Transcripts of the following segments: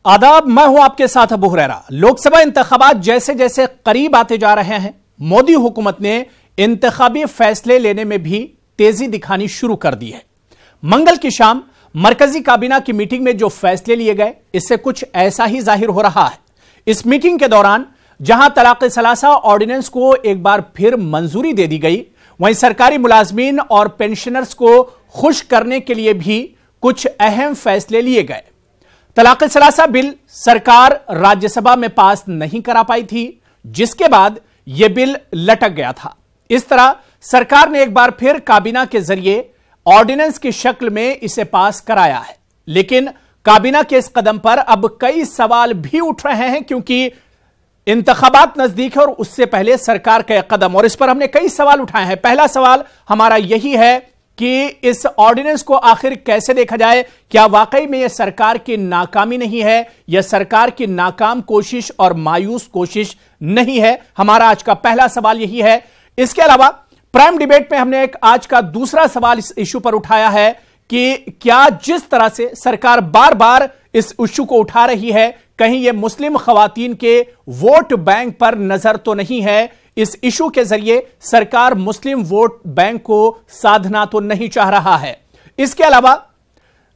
आदाब, मैं हूं आपके साथ अबू हुरैरा। लोकसभा इंतखाबात जैसे जैसे करीब आते जा रहे हैं, मोदी हुकूमत ने इंतखाबी फैसले लेने में भी तेजी दिखानी शुरू कर दी है। मंगल की शाम मरकजी काबीना की मीटिंग में जो फैसले लिए गए, इससे कुछ ऐसा ही जाहिर हो रहा है। इस मीटिंग के दौरान जहां तलाक-ए-सलासा ऑर्डिनेंस को एक बार फिर मंजूरी दे दी गई, वहीं सरकारी मुलाजमीन और पेंशनर्स को खुश करने के लिए भी कुछ अहम फैसले लिए गए। तलाक-ए-सलासा बिल सरकार राज्यसभा में पास नहीं करा पाई थी, जिसके बाद यह बिल लटक गया था। इस तरह सरकार ने एक बार फिर काबीना के जरिए ऑर्डिनेंस की शक्ल में इसे पास कराया है। लेकिन काबीना के इस कदम पर अब कई सवाल भी उठ रहे हैं, क्योंकि इंतखाबात नजदीक है और उससे पहले सरकार का कदम, और इस पर हमने कई सवाल उठाए हैं। पहला सवाल हमारा यही है कि इस ऑर्डिनेंस को आखिर कैसे देखा जाए। क्या वाकई में यह सरकार की नाकामी नहीं है, यह सरकार की नाकाम कोशिश और मायूस कोशिश नहीं है? हमारा आज का पहला सवाल यही है। इसके अलावा प्राइम डिबेट में हमने एक आज का दूसरा सवाल इस इशू पर उठाया है कि क्या जिस तरह से सरकार बार बार इस इशू को उठा रही है, कहीं यह मुस्लिम खवातीन के वोट बैंक पर नजर तो नहीं है? इस इशू के जरिए सरकार मुस्लिम वोट बैंक को साधना तो नहीं चाह रहा है? इसके अलावा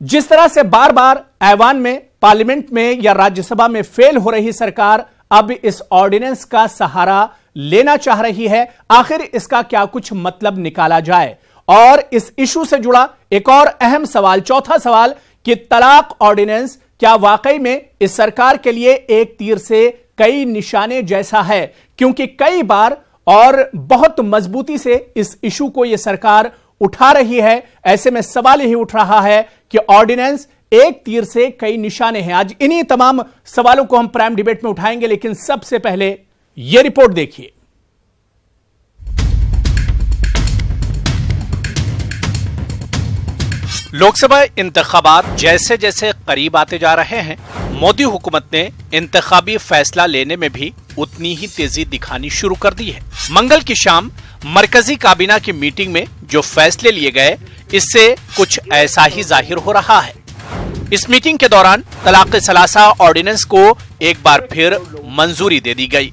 जिस तरह से बार बार ऐवान में, पार्लियामेंट में या राज्यसभा में फेल हो रही सरकार अब इस ऑर्डिनेंस का सहारा लेना चाह रही है, आखिर इसका क्या कुछ मतलब निकाला जाए? और इस इशू से जुड़ा एक और अहम सवाल, चौथा सवाल, कि तलाक ऑर्डिनेंस क्या वाकई में इस सरकार के लिए एक तीर से कई निशाने जैसा है? क्योंकि कई बार और बहुत मजबूती से इस इशू को यह सरकार उठा रही है। ऐसे में सवाल यही उठ रहा है कि ऑर्डिनेंस एक तीर से कई निशाने हैं। आज इन्हीं तमाम सवालों को हम प्राइम डिबेट में उठाएंगे, लेकिन सबसे पहले यह रिपोर्ट देखिए। लोकसभा इंतखाबात जैसे जैसे करीब आते जा रहे हैं, मोदी हुकूमत ने इंतखाबी फैसला लेने में भी उतनी ही तेजी दिखानी शुरू कर दी है। मंगल की शाम मरकजी काबीना की मीटिंग में जो फैसले लिए गए, इससे कुछ ऐसा ही जाहिर हो रहा है। इस मीटिंग के दौरान तलाक-ए-सलासा ऑर्डिनेंस को एक बार फिर मंजूरी दे दी गई।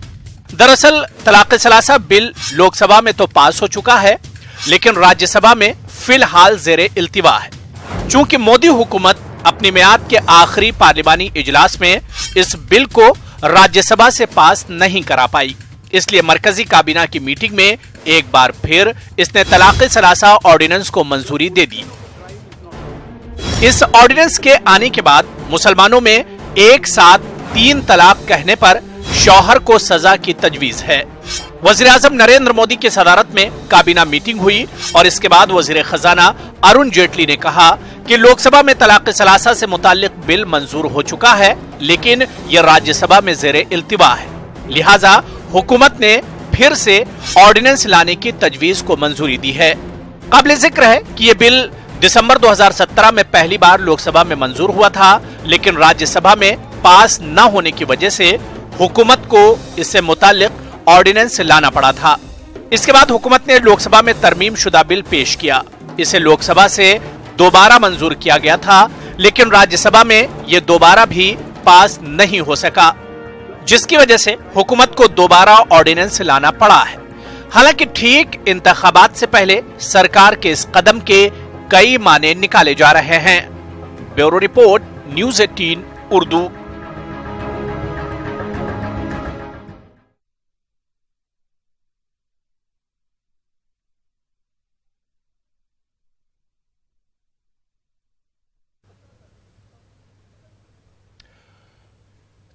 दरअसल तलाक-ए-सलासा बिल लोकसभा में तो पास हो चुका है, लेकिन राज्यसभा में फिलहाल जेरे इल्तिवा है। चूंकि मोदी हुकूमत अपनी मियाद के आखिरी पार्लिमानी इजलास में इस बिल को राज्यसभा से पास नहीं करा पाई, इसलिए मरकजी काबीना की मीटिंग में एक बार फिर इसने तलाक-ए-सलासा ऑर्डिनेंस को मंजूरी दे दी। इस ऑर्डिनेंस के आने के बाद मुसलमानों में एक साथ 3 तलाक कहने पर शौहर को सजा की तजवीज है। वज़ीर-ए-आज़म नरेंद्र मोदी की सदारत में काबीना मीटिंग हुई और इसके बाद वज़ीर खजाना अरुण जेटली ने कहा कि लोकसभा में तलाक-ए-सलासा से मुताल्लिक बिल मंजूर हो चुका है, लेकिन यह राज्यसभा में ज़ेरे इल्तिवा है, लिहाजा हुकूमत ने फिर से ऑर्डिनेंस लाने की तजवीज को मंजूरी दी है। काबिल जिक्र है कि यह बिल दिसंबर 2017 में पहली बार लोकसभा में मंजूर हुआ था, लेकिन राज्यसभा में पास न होने की वजह से हुकूमत को इससे मुताल्लिक ऑर्डिनेंस लाना पड़ा था। इसके बाद हुकूमत ने लोकसभा में तरमीम शुदा बिल पेश किया। इसे लोकसभा से दोबारा मंजूर किया गया था, लेकिन राज्यसभा में यह दोबारा भी पास नहीं हो सका, जिसकी वजह से हुकूमत को दोबारा ऑर्डिनेंस लाना पड़ा है। हालांकि ठीक इंतखाबात से पहले सरकार के इस कदम के कई माने निकाले जा रहे हैं। Bureau report, news 18 Urdu.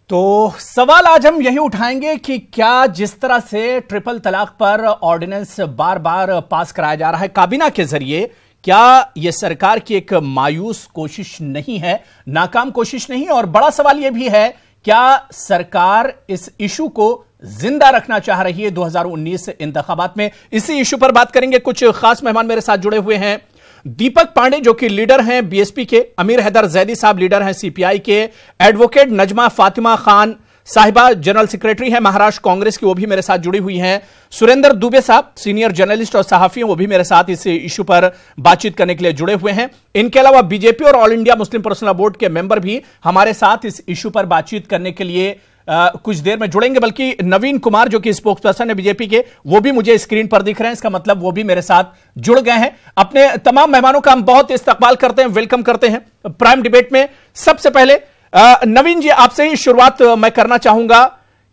तो सवाल आज हम यही उठाएंगे कि क्या जिस तरह से ट्रिपल तलाक पर ऑर्डिनेंस बार बार पास कराया जा रहा है काबीना के जरिए, क्या यह सरकार की एक मायूस कोशिश नहीं है, नाकाम कोशिश नहीं? और बड़ा सवाल यह भी है, क्या सरकार इस इशू को जिंदा रखना चाह रही है 2019 इंतखाबात में? इसी इशू पर बात करेंगे। कुछ खास मेहमान मेरे साथ जुड़े हुए हैं। दीपक पांडे जो कि लीडर हैं बीएसपी के, अमीर हैदर जैदी साहब लीडर हैं सीपीआई के, एडवोकेट नजमा फातिमा खान साहिबा जनरल सेक्रेटरी हैं महाराष्ट्र कांग्रेस की, वो भी मेरे साथ जुड़ी हुई हैं। सुरेंद्र दुबे साहब सीनियर जर्नलिस्ट और सहाफी हैं, वो भी मेरे साथ इस इशू पर बातचीत करने के लिए जुड़े हुए हैं। इनके अलावा बीजेपी और all India Muslim personal board के मेंबर भी हमारे साथ इस इशू पर बातचीत करने के लिए कुछ देर में जुड़ेंगे। बल्कि नवीन कुमार जो कि स्पोक्स पर्सन है बीजेपी के, वो भी मुझे स्क्रीन पर दिख रहे हैं, इसका मतलब वो भी मेरे साथ जुड़ गए हैं। अपने तमाम मेहमानों का हम बहुत इस्तकबाल करते हैं, वेलकम करते हैं प्राइम डिबेट में। सबसे पहले नवीन जी, आपसे ही शुरुआत मैं करना चाहूंगा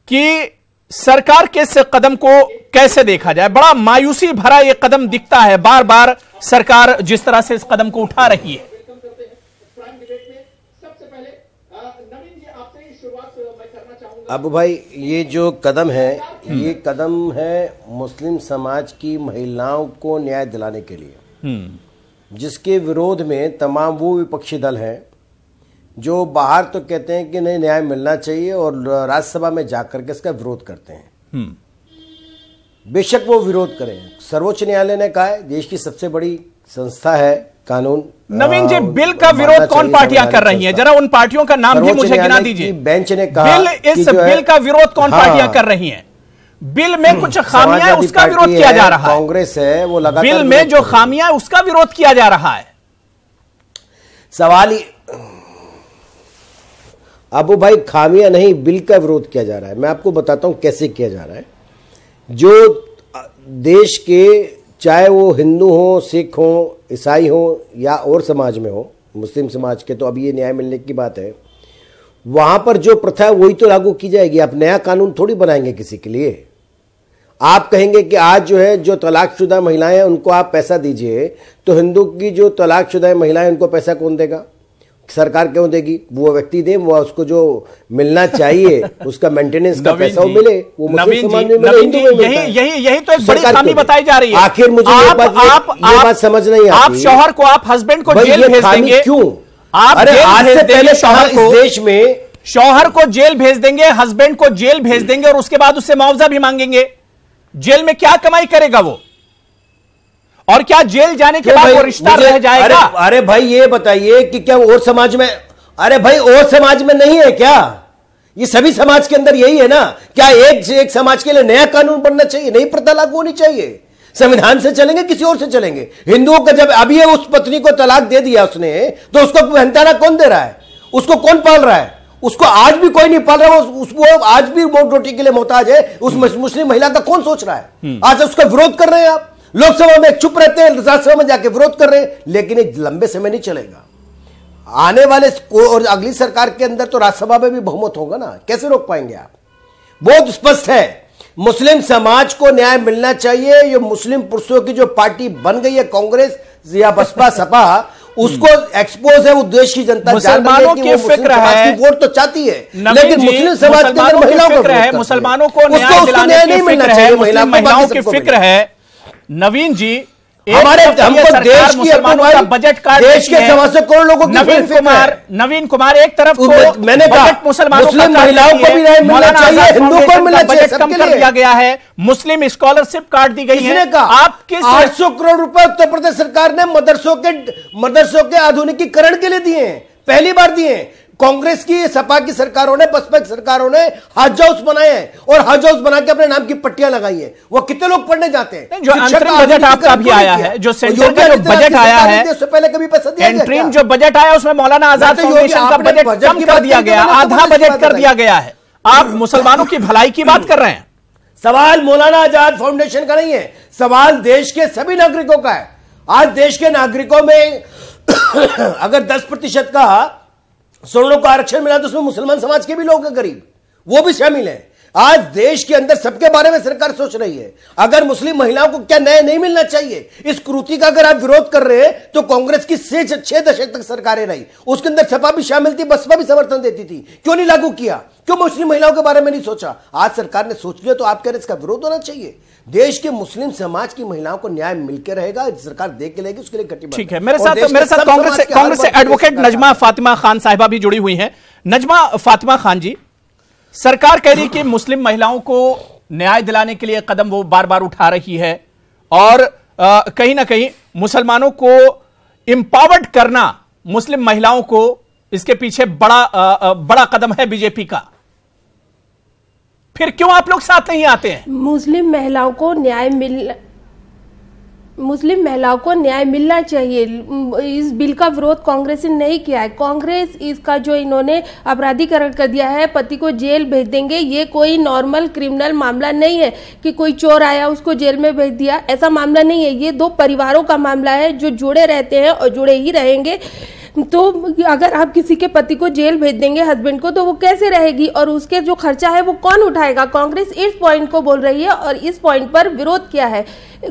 कि सरकार के इस कदम को कैसे देखा जाए? बड़ा मायूसी भरा यह कदम दिखता है, बार बार सरकार जिस तरह से इस कदम को उठा रही है। अब भाई ये जो कदम है, ये कदम है मुस्लिम समाज की महिलाओं को न्याय दिलाने के लिए, जिसके विरोध में तमाम वो विपक्षी दल हैं जो बाहर तो कहते हैं कि नहीं न्याय मिलना चाहिए और राज्यसभा में जाकर के इसका विरोध करते हैं। बेशक वो विरोध करें, सर्वोच्च न्यायालय ने कहा है देश की सबसे बड़ी संस्था है कानून। नवीन जी, बिल का विरोध कौन पार्टियां कर रही हैं? जरा उन पार्टियों का नाम भी मुझे गिना दीजिए। बेंच ने कहा बिल का विरोध कौन पार्टियां कर रही हैं? बिल में कुछ खामियां है, उसका विरोध किया जा रहा है। कांग्रेस है वो लगातार बिल में जो खामियां है उसका विरोध किया जा रहा है। सवाल ही अब भाई खामियां नहीं, बिल का विरोध किया जा रहा है। मैं आपको बताता हूं कैसे किया जा रहा है। जो देश के चाहे वो हिंदू हो, सिख हो, ईसाई हो या और समाज में हो, मुस्लिम समाज के, तो अभी ये न्याय मिलने की बात है, वहां पर जो प्रथा है वही तो लागू की जाएगी। आप नया कानून थोड़ी बनाएंगे किसी के लिए। आप कहेंगे कि आज जो है जो तलाकशुदा महिलाएं हैं उनको आप पैसा दीजिए, तो हिंदू की जो तलाकशुदा महिलाएं उनको पैसा कौन देगा? सरकार क्यों देगी? वो व्यक्ति दे, वो उसको जो मिलना चाहिए उसका मेंटेनेंस का पैसा मिले, वो मुस्लिम समाज में मिले, हिंदू में मिलता है। यही तो एक बड़ी खामी बताई जा रही है। आखिर मुझे ये बात समझ नहीं आती। आप शौहर को, आप हस्बैंड को जेल भेज देंगे क्यों? आप आज से पहले शौहर को देश में शौहर को जेल भेज देंगे, हस्बैंड को जेल भेज देंगे और उसके बाद उससे मुआवजा भी मांगेंगे। जेल में क्या कमाई करेगा वो? और क्या जेल जाने के बाद वो रिश्ता रह जाएगा? अरे भाई ये बताइए कि क्या और समाज में, अरे भाई और समाज में नहीं है क्या? ये सभी समाज के अंदर यही है ना? क्या एक समाज के लिए नया कानून बनना चाहिए? नई प्रथा लागू होनी चाहिए? संविधान से चलेंगे किसी और से चलेंगे? हिंदुओं का जब अभी उस पत्नी को तलाक दे दिया उसने, तो उसको मेहनताना कौन दे रहा है? उसको कौन पाल रहा है? उसको आज भी कोई नहीं पाल रहा है। उसको आज भी रोटी के लिए मोहताज है। उस मुस्लिम महिला का कौन सोच रहा है? आज उसका विरोध कर रहे हैं आप। लोकसभा में चुप रहते हैं, राज्यसभा में जाके विरोध कर रहे हैं, लेकिन एक लंबे समय नहीं चलेगा। आने वाले और अगली सरकार के अंदर तो राज्यसभा में भी बहुमत होगा ना, कैसे रोक पाएंगे आप? बहुत स्पष्ट है, मुस्लिम समाज को न्याय मिलना चाहिए। ये मुस्लिम पुरुषों की जो पार्टी बन गई है कांग्रेस या बसपा सपा, उसको एक्सपोज है वो देश की जनता मुसलमानों की फिक्र है, वोट तो चाहती है, लेकिन मुस्लिम समाज के अंदर महिलाओं को फिक्र है, मुसलमानों को न्याय दिलाने की फिक्र है, महिलाओं की फिक्र है। नवीन जी, हमारे हमको देश की बजट काट देश के 125 करोड़ लोगों की नवीन कुमार एक तरफ तो मैंने कहा मुस्लिम महिलाओं को भी न्याय मिलना चाहिए, हिंदुओं को मिलना चाहिए, बजट कम कर दिया गया है, मुस्लिम स्कॉलरशिप काट दी गई है। आप किस 800 करोड़ रुपए उत्तर प्रदेश सरकार ने मदरसों के आधुनिकीकरण के लिए दिए हैं, पहली बार दिए हैं। कांग्रेस की, सपा की सरकारों ने, बसपा की सरकारों ने हज हाउस बनाए हैं और हज हाउस बना के अपने नाम की पट्टियां लगाई है। वो कितने लोग पढ़ने जाते हैं? जो अंतरिम बजट आपका भी आया है, जो सेंटर का जो बजट आया है, उससे पहले कभी पैसा दिया गया? अंतरिम जो बजट आया उसमें मौलाना आजाद फाउंडेशन का बजट कम कर दिया गया, आधा बजट कर दिया गया है। आप मुसलमानों की भलाई की बात कर रहे हैं। सवाल मौलाना आजाद फाउंडेशन का नहीं है, सवाल देश के सभी नागरिकों का है। आज देश के नागरिकों में अगर 10% का सवर्णों को आरक्षण मिला तो उसमें मुसलमान समाज के भी लोग हैं, गरीब, वो भी शामिल हैं। आज देश के अंदर सबके बारे में सरकार सोच रही है। अगर मुस्लिम महिलाओं को क्या न्याय नहीं मिलना चाहिए? इस कुरीति का अगर आप विरोध कर रहे हैं तो कांग्रेस की 6 दशक तक सरकारें रही, उसके अंदर सपा भी शामिल थी, बसपा भी समर्थन देती थी। क्यों नहीं लागू किया? क्यों मुस्लिम महिलाओं के बारे में नहीं सोचा? आज सरकार ने सोच लिया तो आप कह रहे इसका विरोध होना चाहिए। देश के मुस्लिम समाज की महिलाओं को न्याय मिलकर रहेगा, सरकार दे के लेगी, उसके लिए कटिबद्ध। ठीक है, मेरे साथ कांग्रेस से एडवोकेट नजमा फातिमा खान साहिबा भी जुड़ी हुई हैं। नजमा फातिमा खान जी, सरकार कह रही कि मुस्लिम महिलाओं को न्याय दिलाने के लिए कदम वो बार बार उठा रही है और कहीं ना कहीं मुसलमानों को इंपावर्ड करना, मुस्लिम महिलाओं को, इसके पीछे बड़ा कदम है बीजेपी का। फिर क्यों आप लोग साथ नहीं आते हैं? मुस्लिम महिलाओं को न्याय मिलना चाहिए। इस बिल का विरोध कांग्रेस ने नहीं किया है। कांग्रेस इसका जो इन्होंने अपराधीकरण कर दिया है, पति को जेल भेज देंगे, ये कोई नॉर्मल क्रिमिनल मामला नहीं है कि कोई चोर आया उसको जेल में भेज दिया, ऐसा मामला नहीं है। ये दो परिवारों का मामला है जो जुड़े रहते हैं और जुड़े ही रहेंगे। तो अगर आप किसी के पति को जेल भेज देंगे, हस्बैंड को, तो वो कैसे रहेगी और उसके जो खर्चा है वो कौन उठाएगा? कांग्रेस इस पॉइंट को बोल रही है और इस पॉइंट पर विरोध किया है।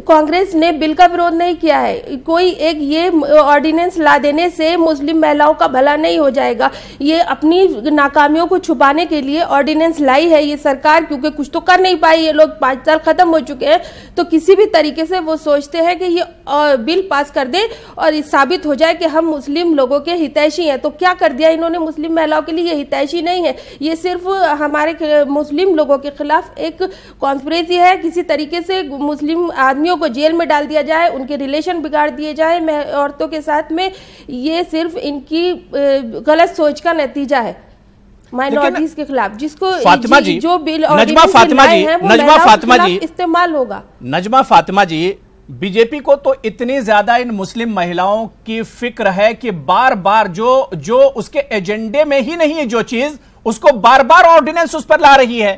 कांग्रेस ने बिल का विरोध नहीं किया है। कोई एक ये ऑर्डिनेंस ला देने से मुस्लिम महिलाओं का भला नहीं हो जाएगा। ये अपनी नाकामियों को छुपाने के लिए ऑर्डिनेंस लाई है ये सरकार, क्योंकि कुछ तो कर नहीं पाई। ये लोग 5 साल खत्म हो चुके हैं, तो किसी भी तरीके से वो सोचते हैं कि ये बिल पास कर दे और साबित हो जाए कि हम मुस्लिम लोगों के हितैषी हैं। तो क्या कर दिया इन्होंने मुस्लिम महिलाओं के लिए? ये हितैषी नहीं है, ये सिर्फ हमारे मुस्लिम लोगों के खिलाफ एक कॉन्स्पिरेसी है। किसी तरीके से मुस्लिम आदमियों को जेल में डाल दिया जाए, उनके रिलेशन बिगाड़ दिए जाए औरतों के साथ में। ये सिर्फ इनकी गलत सोच का नतीजा है माइनॉरिटीज के खिलाफ, जिसको फातिमा जी, जो बिल नजमा फातिमा जी इस्तेमाल होगा। नजमा फातिमा जी, बीजेपी को तो इतनी ज्यादा इन मुस्लिम महिलाओं की फिक्र है कि बार बार जो उसके एजेंडे में ही नहीं है जो चीज, उसको बार बार ऑर्डिनेंस उस पर ला रही है।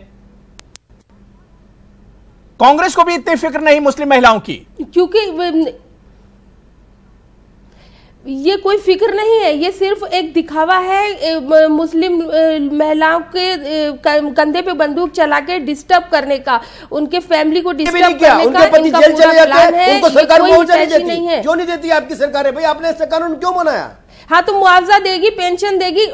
कांग्रेस को भी इतनी फिक्र नहीं मुस्लिम महिलाओं की, क्योंकि ये कोई फिक्र नहीं है, ये सिर्फ एक दिखावा है मुस्लिम महिलाओं के कंधे पे बंदूक चला के डिस्टर्ब करने का, उनके फैमिली को डिस्टर्ब करने का इनका पूरा प्लान है। उनको सरकार मुआवजा नहीं देती, क्यों नहीं देती आपकी सरकार है? भाई आपने ऐसा कानून क्यों बनाया? हाँ, तो मुआवजा देगी, पेंशन देगी,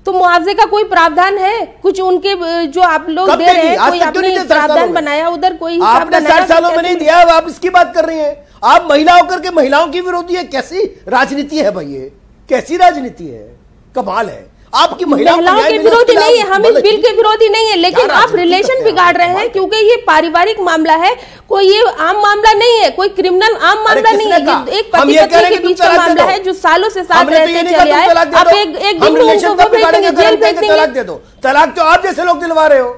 तो मुआवजे का कोई प्रावधान है? कुछ उनके जो आप लोग दे रहे हैं, कोई आपने प्रावधान बनाया उधर? कोई आपने 60 सालों में नहीं दिया, आप इसकी बात कर रही हैं। आप महिला होकर के महिलाओं की विरोधी है? कैसी राजनीति है भाई, ये कैसी राजनीति है? कमाल है। आपकी महिलाओं के विरोधी नहीं है, हम इस बिल के विरोधी नहीं है, लेकिन आप रिलेशन बिगाड़ रहे हैं, क्योंकि ये पारिवारिक मामला है, कोई ये आम मामला नहीं है, कोई क्रिमिनल आम मामला नहीं है। एक पति पत्नी के बीच का मामला है जो सालों से साथ रहते चले आए। आप एक दिन में उनको वो भेज देंगे, जेल भेज देंगे। तलाक दे दो। तलाक तो आप जैसे लोग दिलवा रहे हो,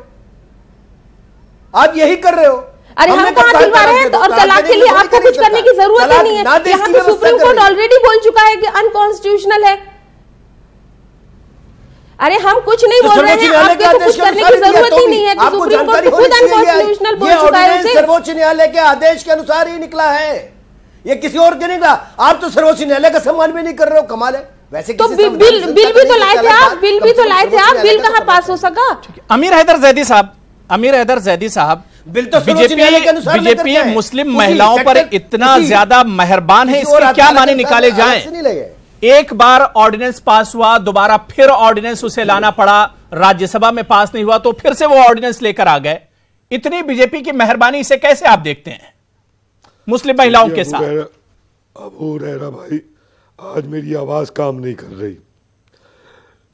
आप यही कर रहे हो। अरे हम कहाँ दिलवा रहे हैं? और तलाक के लिए आपको कुछ करने की जरूरत ही नहीं है। यहाँ पे सुप्रीम कोर्ट ऑलरेडी बोल चुका है कि अनकॉन्स्टिट्यूशनल है। अरे हम कुछ नहीं बोल रहे हैं, आपको कुछ करने की जरूरत ही नहीं है। तो सुप्रीम कोर्ट खुद अनकॉन्स्टिट्यूशनल बोल चुका है उसे। सर्वोच्च न्यायालय के आदेश के अनुसार ही निकला है, ये किसी और के नहीं निकला। आप तो सर्वोच्च न्यायालय का सम्मान भी नहीं कर रहे हो, कमाल है। वैसे तो बिल भी तो लाए थे आप, बिल कहाँ पास हो सका? अमीर हैदर जैदी साहब, बिल तो बीजेपी मुस्लिम महिलाओं पर इतना ज्यादा मेहरबान है, इसके क्या माने निकाले जाएं? एक बार ऑर्डिनेंस पास हुआ, दोबारा फिर ऑर्डिनेंस उसे लाना पड़ा, राज्यसभा में पास नहीं हुआ तो फिर से वो ऑर्डिनेंस लेकर आ गए। इतनी बीजेपी की मेहरबानी, इसे कैसे आप देखते हैं मुस्लिम महिलाओं के साथ? अबू रहरा भाई, आज मेरी आवाज काम नहीं कर रही,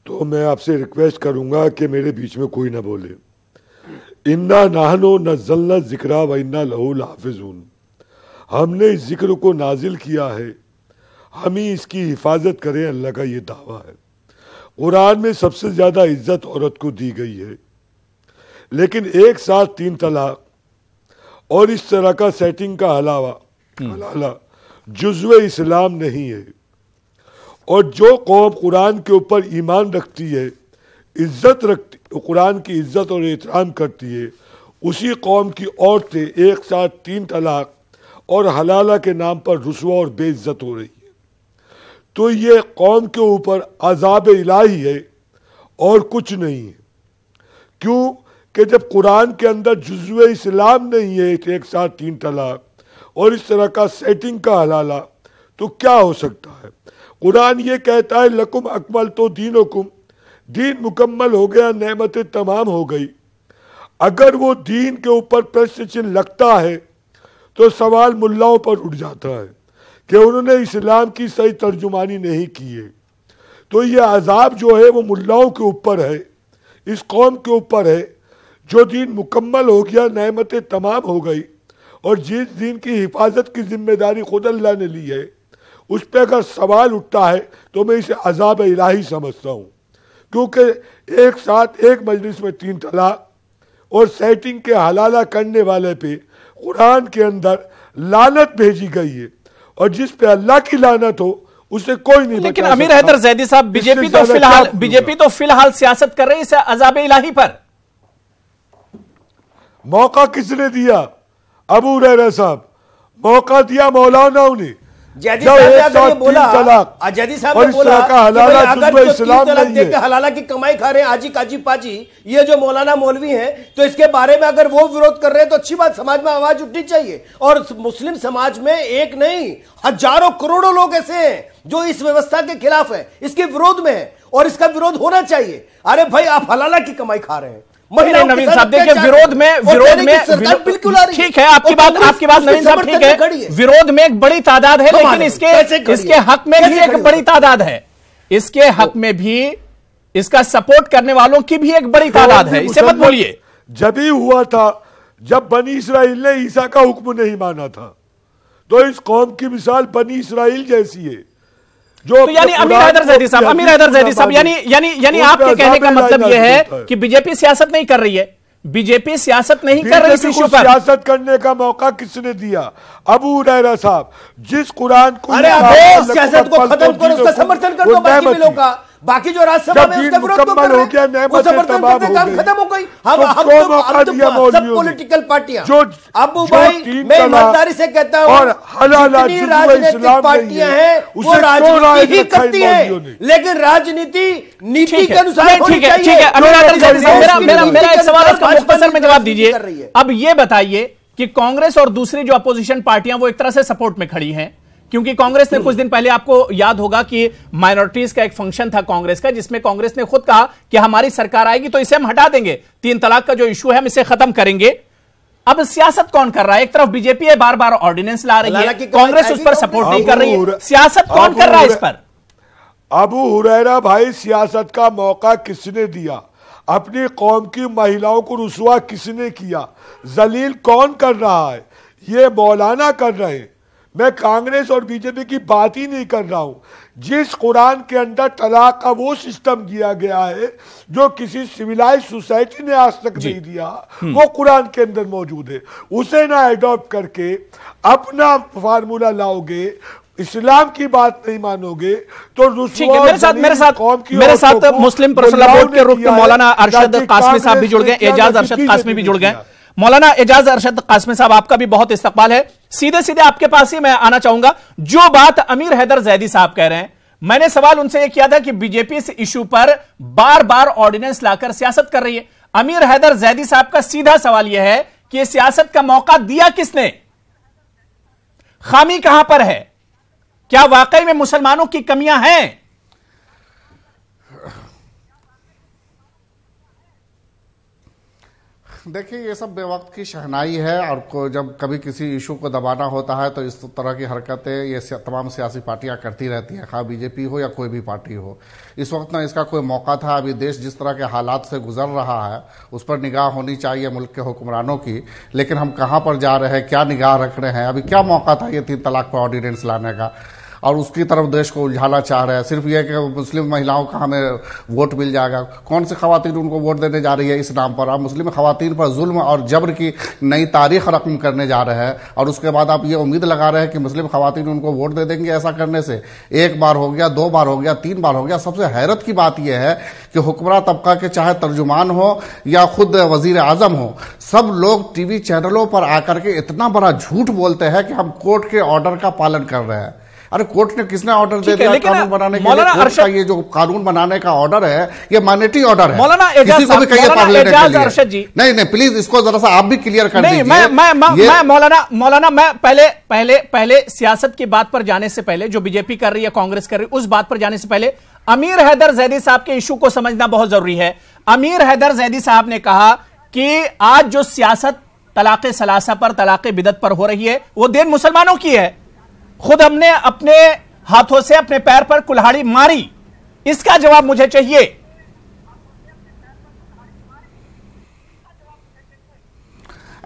तो मैं आपसे रिक्वेस्ट करूंगा कि मेरे बीच में कोई ना बोले। इन्ना नाहनो नज़्ज़लना ज़िक्रा व इन्ना लहू लाफ़िज़ून, हमने इस जिक्र को नाजिल किया है, हम ही इसकी हिफाजत करें, अल्लाह का ये दावा है। कुरान में सबसे ज़्यादा इज्जत औरत को दी गई है, लेकिन एक साथ 3 तलाक और इस तरह का सेटिंग का हलाला जुज़्व इस्लाम नहीं है। और जो कौम कुरान के ऊपर ईमान रखती है, इज्जत रखती, कुरान की इज्जत और एहतराम करती है, उसी कौम की औरतें एक साथ 3 तलाक और हलाला के नाम पर रुसवा और बेइज्जत हो रही है। तो ये कौम के ऊपर अज़ाब इलाही है और कुछ नहीं है। क्यों कि जब कुरान के अंदर जुज़्व इस्लाम नहीं है एक साथ 3 तलाक और इस तरह का सेटिंग का हलाला, तो क्या हो सकता है? कुरान ये कहता है लकुम अकमल तो दीनुकुम, दीन मुकम्मल हो गया, नेमतें तमाम हो गई। अगर वो दीन के ऊपर प्रश्न चिन्ह लगता है तो सवाल मुल्लाओं पर उठ जाता है कि उन्होंने इस्लाम की सही तर्जुमानी नहीं की है। तो ये अजाब जो है वो मुल्लाओं के ऊपर है, इस कौम के ऊपर है जो दीन मुकम्मल हो गया, नेमतें तमाम हो गई, और जिस दीन की हिफाजत की जिम्मेदारी खुद अल्लाह ने ली है उस पर अगर सवाल उठता है तो मैं इसे अजाब इलाही समझता हूँ। क्योंकि एक साथ एक मजलिस में 3 तलाक और सेटिंग के हलाला करने वाले पे कुरान के अंदर लानत भेजी गई है, और जिस पे अल्लाह की लानत हो उसे कोई नहीं। लेकिन अमीर हैदर जैदी साहब, बीजेपी तो फिलहाल सियासत कर रही है इस अज़ाब इलाही पर। मौका किसने दिया? अबू हुरैरा साहब, मौका दिया मौलाना ने। जैदी साहब ने अगर ये बोला, जैदी साहब ने बोला कि अगर जो 3 तलाक दे के हलाला की कमाई खा रहे हैं आजी काजी पाजी ये जो मौलाना मौलवी हैं, तो इसके बारे में अगर वो विरोध कर रहे हैं तो अच्छी बात, समाज में आवाज उठनी चाहिए। और मुस्लिम समाज में एक नहीं हजारों करोड़ों लोग ऐसे हैं जो इस व्यवस्था के खिलाफ है, इसके विरोध में है, और इसका विरोध होना चाहिए। अरे भाई, आप हलाला की कमाई खा रहे हैं। नवीन साहब देखिए, विरोद में बिल्कुल ठीक है, आपकी बात नवीन साहब ठीक है, विरोध में एक बड़ी तादाद है, लेकिन इसके हक में भी एक बड़ी तादाद है, इसके हक में भी इसका सपोर्ट करने वालों की भी एक बड़ी तादाद है, इसे मत बोलिए। जब ही हुआ था जब बनी इसराइल ने ईसा का हुक्म नहीं माना था, तो इस कौम की मिसाल बनी इसराइल जैसी है। तो यानी अमीर हैदर जैदी साहब, यानी आपके कहने का मतलब यह है कि बीजेपी सियासत नहीं कर रही है, बीजेपी सियासत नहीं कर रही इस इशू पर। सियासत करने का मौका किसने दिया? अबू हुरैरा साहब, जिस कुरान को, अरे सियासत को खत्म करो, उसका समर्थन कर दो बाकी बिलों का, बाकी जो राज्यसभा में उसका विरोध क्यों कर रहे हैं? वो समर्थन करते काम खत्म हो गई। हम सब पॉलिटिकल पार्टियां, अबू भाई मैं ईमानदारी से कहता हूं, जितनी राजनीतिक पार्टियां हैं वो राजनीति ही करती हैं, लेकिन राजनीति नीति के अनुसार होनी चाहिए। ठीक है, मेरा एक सवाल इसका मुख्तसर में जवाब दीजिए। अब ये बताइए कि कांग्रेस और दूसरी जो अपोजिशन पार्टियां वो एक तरह से सपोर्ट में खड़ी हैं, क्योंकि कांग्रेस ने कुछ दिन पहले, आपको याद होगा कि माइनॉरिटीज का एक फंक्शन था कांग्रेस का, जिसमें कांग्रेस ने खुद कहा कि हमारी सरकार आएगी तो इसे हम हटा देंगे, 3 तलाक का जो इशू है हम इसे खत्म करेंगे। अब सियासत कौन कर रहा है? एक तरफ बीजेपी है, बार बार ऑर्डिनेंस ला रही है, कांग्रेस उस पर सपोर्ट नहीं कर रही है, सियासत कौन कर रहा है इस पर? अबू हुरैरा भाई, सियासत का मौका किसने दिया? अपनी कौम की महिलाओं को रुसवा किसने किया? जलील कौन कर रहा है? ये मौलाना कर रहे हैं। मैं कांग्रेस और बीजेपी की बात ही नहीं कर रहा हूं। जिस कुरान के अंदर तलाक का वो सिस्टम दिया गया है जो किसी सिविलाइज सोसाइटी ने आज तक नहीं दिया, वो कुरान के अंदर मौजूद है, उसे ना एडॉप्ट करके अपना फार्मूला लाओगे, इस्लाम की बात नहीं मानोगे, तो मेरे साथ मुस्लिम पर्सनल बोर्ड के रुकन मौलाना अरशद कासमी साहब भी जुड़ गए, एजाज अरशद कासमी भी जुड़ गए। मौलाना एजाज अरशद कासमी साहब, आपका भी बहुत इस्तकबाल है। सीधे सीधे आपके पास ही मैं आना चाहूंगा। जो बात अमीर हैदर जैदी साहब कह रहे हैं, मैंने सवाल उनसे यह किया था कि बीजेपी इस इशू पर बार बार ऑर्डिनेंस लाकर सियासत कर रही है। अमीर हैदर जैदी साहब का सीधा सवाल यह है कि सियासत का मौका दिया किसने? खामी कहां पर है? क्या वाकई में मुसलमानों की कमियां हैं? देखिए, ये सब बेवक्त की शहनाई है, और जब कभी किसी इशू को दबाना होता है तो इस तरह की हरकतें ये तमाम सियासी पार्टियां करती रहती हैं, खा बीजेपी हो या कोई भी पार्टी हो। इस वक्त ना इसका कोई मौका था। अभी देश जिस तरह के हालात से गुजर रहा है उस पर निगाह होनी चाहिए मुल्क के हुक्मरानों की, लेकिन हम कहाँ पर जा रहे हैं, क्या निगाह रख रहे हैं? अभी क्या मौका था ये 3 तलाक पर ऑर्डिनेंस लाने का, और उसकी तरफ देश को उलझाना चाह रहे हैं। सिर्फ यह कि मुस्लिम महिलाओं का हमें वोट मिल जाएगा। कौन सी खवातीन उनको वोट देने जा रही है इस नाम पर? आप मुस्लिम खवातीन पर जुल्म और जबर की नई तारीख रकम करने जा रहे हैं, और उसके बाद आप ये उम्मीद लगा रहे हैं कि मुस्लिम खवातीन उनको वोट दे देंगे। ऐसा करने से 1 बार हो गया, 2 बार हो गया, 3 बार हो गया। सबसे हैरत की बात यह है कि हुक्मरान तबका के चाहे तर्जुमान हो या खुद वजीर आजम हो, सब लोग टीवी चैनलों पर आकर के इतना बड़ा झूठ बोलते हैं कि हम कोर्ट के ऑर्डर का पालन कर रहे हैं। अरे कोर्ट ने किसने ऑर्डर दे दिया कानून बनाने के लिए? कोर्ट का ये जो कानून बनाने का ऑर्डर है ये मैंडेटरी ऑर्डर है। मौलाना किसी को भी कहिए पढ़ लेने के लिए। नहीं प्लीज इसको जरा सा आप भी क्लियर कर दीजिए। मैं मौलाना मैं पहले सियासत की बात पर जाने से पहले, जो बीजेपी कर रही है, कांग्रेस कर रही है, उस बात पर जाने से पहले अमीर हैदर जैदी साहब के इशू को समझना बहुत जरूरी है। अमीर हैदर जैदी साहब ने कहा कि आज जो सियासत तलाक़े सलासा पर, तलाक़े बिदत पर हो रही है, वो देन मुसलमानों की है। खुद हमने अपने हाथों से अपने पैर पर कुल्हाड़ी मारी, इसका जवाब मुझे चाहिए।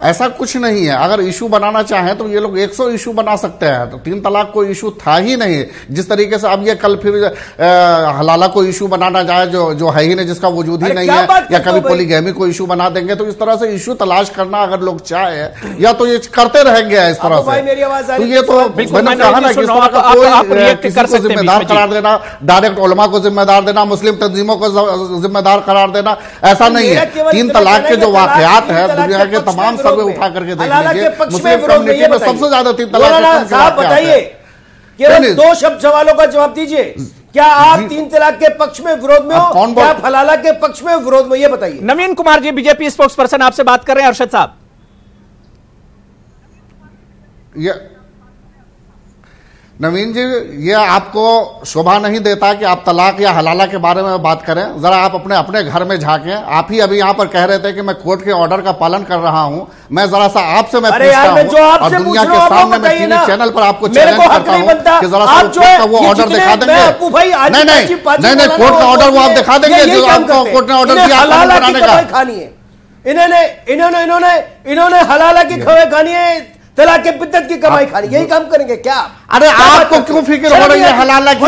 ऐसा कुछ नहीं है। अगर इशू बनाना चाहें तो ये लोग 100 इशू बना सकते हैं। तो 3 तलाक कोई इशू था ही नहीं। जिस तरीके से अब ये कल फिर हलाला को इशू बनाना चाहे जो है ही नहीं, जिसका वजूद ही नहीं है, या कभी पॉलीगैमी को इशू बना देंगे। तो इस तरह से इशू तलाश करना अगर लोग चाहे, या तो ये करते रहेंगे इस तरह से। तो ये तो मैंने कहा ना कि इस तरह का कोई किसी को जिम्मेदार करार देना, डायरेक्ट उलमा को जिम्मेदार देना, मुस्लिम तंजीमों को जिम्मेदार करार देना, ऐसा नहीं है। 3 तलाक के जो वाकयात है दुनिया के तमाम सर्वे उठा करके देख लीजिए, मुस्लिम कम्युनिटी में सबसे ज्यादा 3 तलाक। साहब बताइए, केवल 2 शब्द सवालों का जवाब दीजिए। क्या आप 3 तलाक के पक्ष में विरोध में हो, क्या आप हलाला के पक्ष में विरोध में, ये बताइए। नवीन Kumar ji, BJP spokes person, आपसे बात कर रहे हैं। अरशद साहब, नवीन जी, ये आपको शोभा नहीं देता कि आप तलाक या हलाला के बारे में बात करें। जरा आप अपने अपने घर में झांकें। आप ही अभी यहाँ पर कह रहे थे कि मैं कोर्ट के ऑर्डर का पालन कर रहा हूं। मैं जरा सा आपसे मैं पूछता हूं, और दुनिया के सामने मैं टीवी चैनल पर आपको चैलेंज करता हूं कि जरा सा कोर्ट का वो ऑर्डर दिखा देंगे। नहीं, कोर्ट का ऑर्डर वो आप दिखा देंगे जो आपको कोर्ट ने ऑर्डर दिया बनाने का। इन्होंने हलाला की खबरें खानी है, तलाक के बिद्दत की कमाई खानी, यही काम करेंगे क्या? अरे आपको क्यों फिक्र हो रही है हलाला की,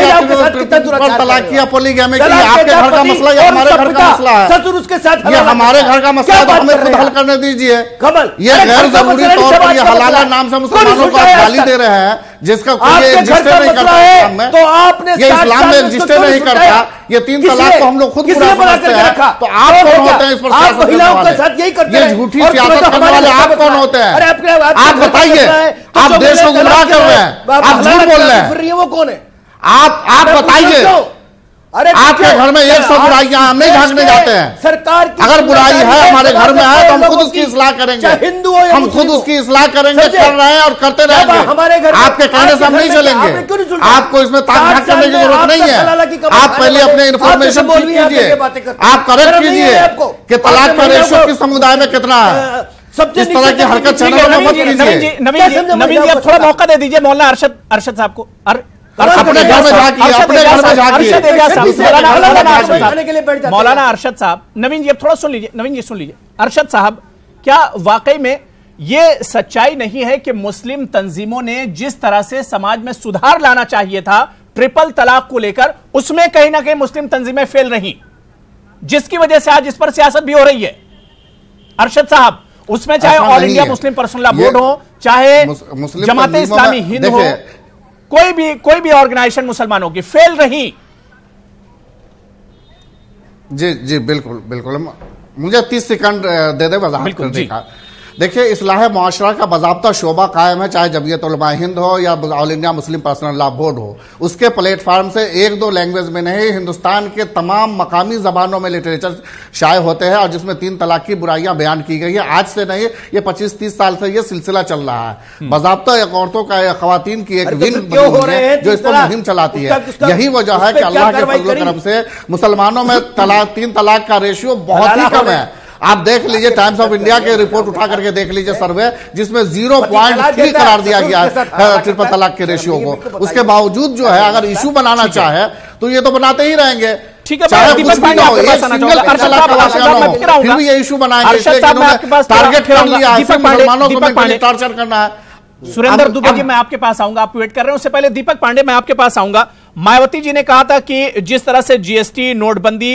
तलाक किया, पॉलीगैमी की? आपके घर का मसला या हमारे घर का मसला है? ससुर उसके साथ, ये हमारे घर का मसला है, तो हमें खुद हल करने दीजिए। ये गैर जरूरी तौर पर ये हलाला नाम से मुसलमानों को आप गाली दे रहे हैं, जिसका कोई एग्जिस्टे नहीं करता इस्लाम में। तो आपने ये इस्लाम में एग्जिस्टे नहीं करता। ये 3 तलाक को हम लोग खुद बुरा समझते हैं। तो आप कौन होते हैं इस पर सियासत करने वाले? ये झूठी सियासत करने वाले आप कौन होते हैं? आप बताइए। आप देश को गुमराह कर रहे हैं, आप झूठ बोल रहे हैं। वो कौन है? आप बताइए। अरे आपके घर में 100 बुराइयां, हम नहीं झांकने जाते हैं। सरकार अगर बुराई है हमारे घर में है तो हम खुद उसकी इस्लाह करेंगे। हिंदू हम खुद उसकी इस्लाह करेंगे, कर रहे हैं और करते रहेंगे। हमारे घर आपके कहने से हम नहीं चलेंगे। आपको इसमें ताक झांक करने की जरूरत नहीं है। आप पहले अपने इन्फॉर्मेशन कीजिए, आप करेक्ट कीजिए कि तलाक का रेशियो किस समुदाय में कितना है। इस तरह की हरकत चैनलों में मत कीजिए। नवीन जी, अब थोड़ा मौका दे दीजिए मौलाना अरशद साहब को। अपने घर में झांकिए, अपने घर में झांकिए। मौलाना अरशद साहब, नवीन जी अब थोड़ा सुन लीजिए। नवीन जी सुन लीजिए। अरशद साहब, क्या वाकई में ये सच्चाई नहीं है कि मुस्लिम तंजीमों ने जिस तरह से समाज में सुधार लाना चाहिए था ट्रिपल तलाक को लेकर, उसमें कहीं ना कहीं मुस्लिम तंजीमें फेल रही, जिसकी वजह से आज इस पर सियासत भी हो रही है? अरशद साहब, उसमें चाहे all India Muslim personal law board हो, चाहे जमाते इस्लामी हिंद हो, कोई भी ऑर्गेनाइजेशन मुसलमानों की फेल रही। जी बिल्कुल बिल्कुल। मुझे 30 सेकंड दे दे वजाहत करने का। देखिए, इस्लाह मुआशरा का बाज़ाब्ता शोबा कायम है, चाहे जमीयत उलमा हिंद हो या all India Muslim personal law board हो। उसके प्लेटफार्म से 1-2 लैंग्वेज में नहीं, हिंदुस्तान के तमाम मकामी जबानों में लिटरेचर शाये होते हैं, और जिसमें 3 तलाक की बुराइयां बयान की गई है। आज से नहीं, ये 25-30 साल से ये सिलसिला चल रहा है। बाज़ाब्ता एक औरतों का, खवातीन की एक विंग जो इस पर मुहिम चलाती है। यही वजह है कि अल्लाह के फजल करम से मुसलमानों में 3 तलाक का रेशियो बहुत ही कम है। आप देख लीजिए, टाइम्स ऑफ इंडिया के रिपोर्ट उठा करके देख लीजिए सर्वे, जिसमें 0.3 करार दिया गया है ट्रिपल तलाक के रेशियो को। उसके बावजूद जो है, अगर इशू बनाना चाहे तो ये तो बनाते ही रहेंगे। ठीक है, चाहे कुछ भी ना हो, एक सिंगल तलाक का वाकया ना हो, फिर भी ये इशू बनाएंगे, इसलिए टारगेट कर लिया है मुसलमानों को टॉर्चर करना है। सुरेंद्र दुबे जी, मैं आपके पास आऊंगा, आप वेट कर रहे हैं। उससे पहले दीपक पांडे, मैं आपके पास आऊंगा। मायावती जी ने कहा था कि जिस तरह से जीएसटी, नोटबंदी,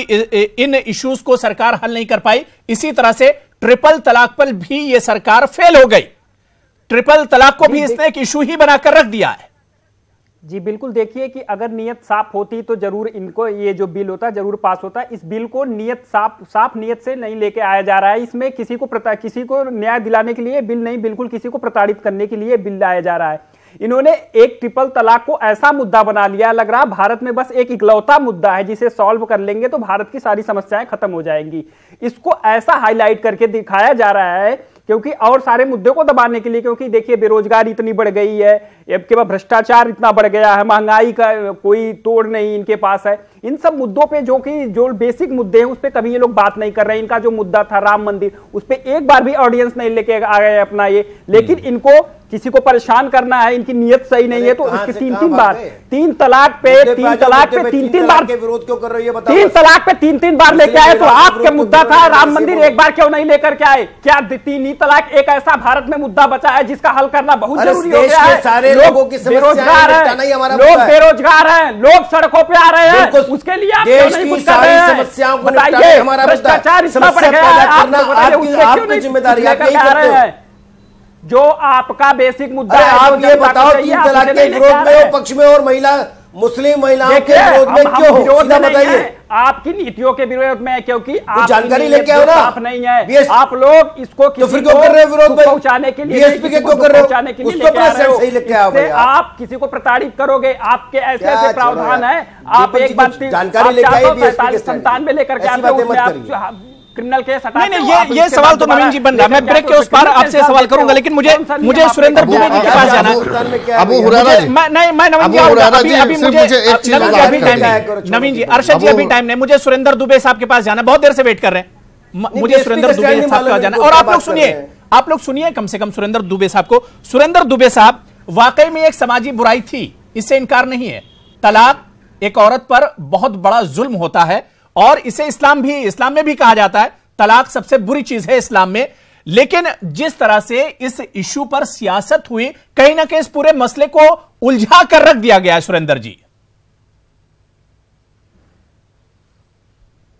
इन इश्यूज को सरकार हल नहीं कर पाई, इसी तरह से ट्रिपल तलाक पर भी यह सरकार फेल हो गई। ट्रिपल तलाक को भी इसने एक इशू ही बनाकर रख दिया है। जी बिल्कुल, देखिए कि अगर नीयत साफ होती तो जरूर इनको ये जो बिल होता जरूर पास होता। इस बिल को नीयत साफ नीयत से नहीं लेके आया जा रहा है। इसमें किसी को न्याय दिलाने के लिए बिल नहीं, बिल्कुल किसी को प्रताड़ित करने के लिए बिल लाया जा रहा है। इन्होंने एक ट्रिपल तलाक को ऐसा मुद्दा बना लिया, लग रहा भारत में बस एक इकलौता मुद्दा है जिसे सॉल्व कर लेंगे तो भारत की सारी समस्याएं खत्म हो जाएंगी। इसको ऐसा हाईलाइट करके दिखाया जा रहा है क्योंकि और सारे मुद्दों को दबाने के लिए, क्योंकि देखिए बेरोजगारी इतनी बढ़ गई है, के बाद भ्रष्टाचार इतना बढ़ गया है, महंगाई का कोई तोड़ नहीं इनके पास है। इन सब मुद्दों पे जो बेसिक मुद्दे हैं उस पे कभी ये लोग बात नहीं कर रहे हैं। इनका जो मुद्दा था राम मंदिर, उस पे एक बार भी ऑडियंस नहीं लेके आ गए अपना ये। लेकिन इनको किसी को परेशान करना है, इनकी नीयत सही नहीं है तो इसके तीन बार तीन तलाक पे तीन बार विरोध क्यों कर रही है? बताओ। 3 तलाक पे 3 बार लेके आए तो आपके मुद्दा था राम मंदिर, एक बार क्यों नहीं लेकर के आए? क्या 3 तलाक एक ऐसा भारत में मुद्दा बचा है जिसका हल करना बहुत जरूरी हो गया है? सारे लोगों की बेरोजगार है, लोग बेरोजगार हैं, लोग सड़कों पे आ रहे हैं, उसके लिए आप क्यों नहीं कुछ कर रहे हैं? बताइए, भ्रष्टाचार इतना बढ़ गया है, आपकी जिम्मेदारी है जो आपका बेसिक मुद्दा है। आप ये बताओ 3 तलाक के विरोध में हो, पक्ष में, और मुस्लिम महिलाओं के विरोध में क्यों हो? सीधा बताइए। आपकी नीतियों के विरोध में, क्योंकि आप जानकारी लेके आओ ना। आप नहीं है, आप लोग इसको तो फिर क्यों कर रहे हो विरोध में? पहुंचाने के लिए बीएसपी के क्यों कर रहे हो? आप किसी को प्रताड़ित करोगे, आपके ऐसे ऐसे प्रावधान है। आप एक बात जानकारी लेके आइए, 47 लेकर के आते हो, क्रिमिनल केस हटाते नहीं, ये सवाल तो नवीन जी बन रहा है। मैं ब्रेक के उस पार आपसे सवाल करूंगा, लेकिन मुझे सुरेंद्र दुबे जी के पास जाना है। अबू हुरैरा जी, मैं नवीन जी अभी मुझे नवीन जी, अरशद जी अभी टाइम नहीं, मुझे सुरेंद्र दुबे साहब के पास जाना है, बहुत देर से वेट कर रहे हैं। मुझे सुरेंद्र दुबे साहब के पास जाना है। और आप लोग सुनिए कम से कम सुरेंद्र दुबे साहब को। सुरेंद्र दुबे साहब, वाकई में एक समाजी बुराई थी, इससे इनकार नहीं है। तलाक एक औरत पर बहुत बड़ा जुल्म होता है और इसे इस्लाम में भी कहा जाता है, तलाक सबसे बुरी चीज है इस्लाम में। लेकिन जिस तरह से इस इश्यू पर सियासत हुई, कहीं ना कहीं इस पूरे मसले को उलझा कर रख दिया गया है। सुरेंद्र जी,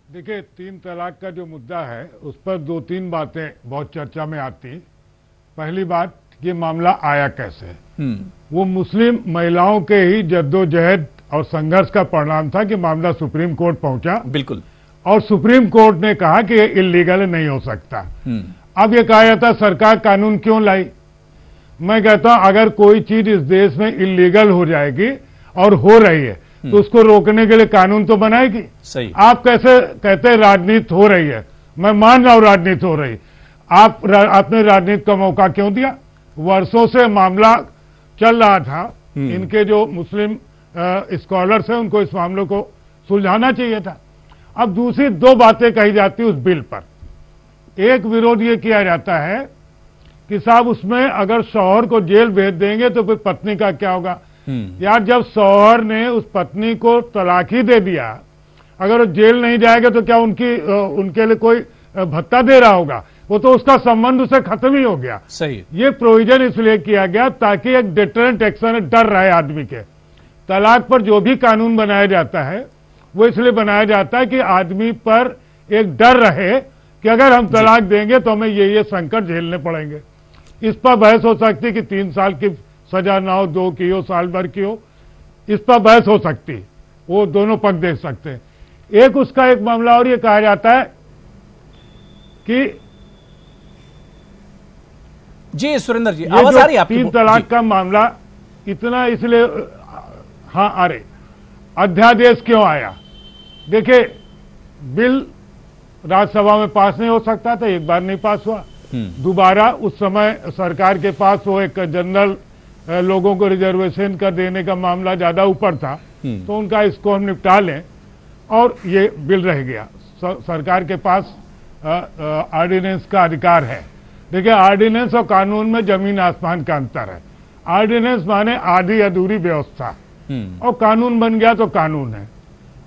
देखिए, 3 तलाक का जो मुद्दा है उस पर 2-3 बातें बहुत चर्चा में आती। पहली बात, ये मामला आया कैसे? वो मुस्लिम महिलाओं के ही जद्दोजहद और संघर्ष का परिणाम था कि मामला सुप्रीम कोर्ट पहुंचा। बिल्कुल। और सुप्रीम कोर्ट ने कहा कि ये इल्लीगल नहीं हो सकता। अब ये कहा जाता सरकार कानून क्यों लाई? मैं कहता हूं अगर कोई चीज इस देश में इल्लीगल हो जाएगी और हो रही है तो उसको रोकने के लिए कानून तो बनाएगी। सही। आप कैसे कहते हैं राजनीति हो रही है? मैं मान रहा हूं राजनीति हो रही, आपने राजनीति का मौका क्यों दिया? वर्षों से मामला चल रहा था, इनके जो मुस्लिम स्कॉलर्स हैं उनको इस मामले को सुलझाना चाहिए था। अब दूसरी 2 बातें कही जाती उस बिल पर। एक विरोध ये किया जाता है कि साहब उसमें अगर शौहर को जेल भेज देंगे तो फिर पत्नी का क्या होगा? यार, जब शौहर ने उस पत्नी को तलाक ही दे दिया, अगर वो जेल नहीं जाएगा तो क्या उनके लिए कोई भत्ता दे रहा होगा? वो तो उसका संबंध उसे खत्म ही हो गया। सही। ये प्रोविजन इसलिए किया गया ताकि एक डिटरेंट एक्शन, डर रहे आदमी के। तलाक पर जो भी कानून बनाया जाता है वो इसलिए बनाया जाता है कि आदमी पर एक डर रहे कि अगर हम तलाक देंगे तो हमें ये संकट झेलने पड़ेंगे। इस पर बहस हो सकती है कि 3 साल की सजा ना हो, 2 की हो, साल भर की हो, इस पर बहस हो सकती, वो दोनों पक्ष देख सकते हैं। एक उसका एक मामला और ये कहा जाता है कि जी सुरेंद्र जी, आवाज आ रही है आपकी? 3 तलाक का मामला इतना इसलिए, हाँ, अरे अध्यादेश क्यों आया? देखिए, बिल राज्यसभा में पास नहीं हो सकता था, एक बार नहीं पास हुआ, दोबारा उस समय सरकार के पास वो एक जनरल लोगों को रिजर्वेशन का देने का मामला ज्यादा ऊपर था, तो उनका इसको हम निपटा लें और ये बिल रह गया। सरकार के पास ऑर्डिनेंस का अधिकार है। देखिए, ऑर्डिनेंस और कानून में जमीन आसमान का अंतर है। ऑर्डिनेंस माने आधी अधूरी व्यवस्था, और कानून बन गया तो कानून है।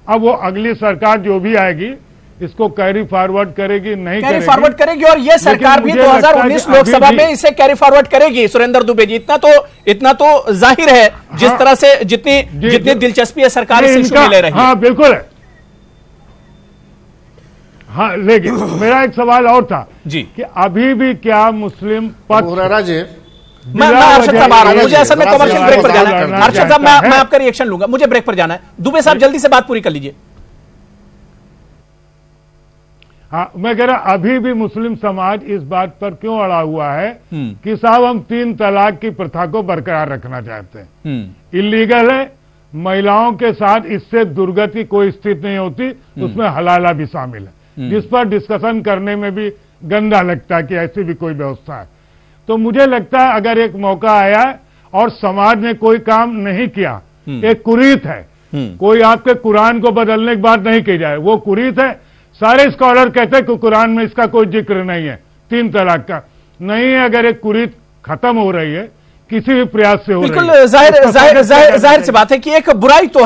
अब वो अगली सरकार जो भी आएगी इसको कैरी फॉरवर्ड करेगी, नहीं कैरी फॉरवर्ड करेगी, और ये सरकार भी 2019 लोकसभा में इसे कैरी फॉरवर्ड करेगी। सुरेंद्र दुबे जी, इतना तो जाहिर है, जिस तरह से जितनी दिलचस्पी है सरकार इस इशू में ले रही है। हाँ, बिल्कुल है। हाँ, लेकिन मेरा एक सवाल और था जी कि अभी भी क्या मुस्लिम हुरैरा जी, मैं अरशद साहब आ रहा हूं, मुझे असल में कमर्शियल ब्रेक पर जाना है। अरशद साहब, मैं आपका रिएक्शन लूंगा, मुझे ब्रेक पर जाना है। दुबे साहब जल्दी से बात पूरी कर लीजिए। हाँ, मैं कह रहा अभी भी मुस्लिम समाज इस बात पर क्यों अड़ा हुआ है कि साहब हम 3 तलाक की प्रथा को बरकरार रखना चाहते हैं। इलीगल है, महिलाओं के साथ इससे दुर्गति कोई स्थिति नहीं होती, उसमें हलाला भी शामिल है, जिस पर डिस्कशन करने में भी गंदा लगता है कि ऐसी भी कोई व्यवस्था है। तो मुझे लगता है अगर एक मौका आया और समाज ने कोई काम नहीं किया, एक कुरीत है, कोई आपके कुरान को बदलने की बात नहीं की जाए, वो कुरीत है। सारे स्कॉलर कहते हैं कि कुरान में इसका कोई जिक्र नहीं है, 3 तलाक का नहीं है। अगर एक कुरीत खत्म हो रही है, किसी भी प्रयास से हो बिल्कुल रही है। जाहिर सी बात है कि एक बुराई तो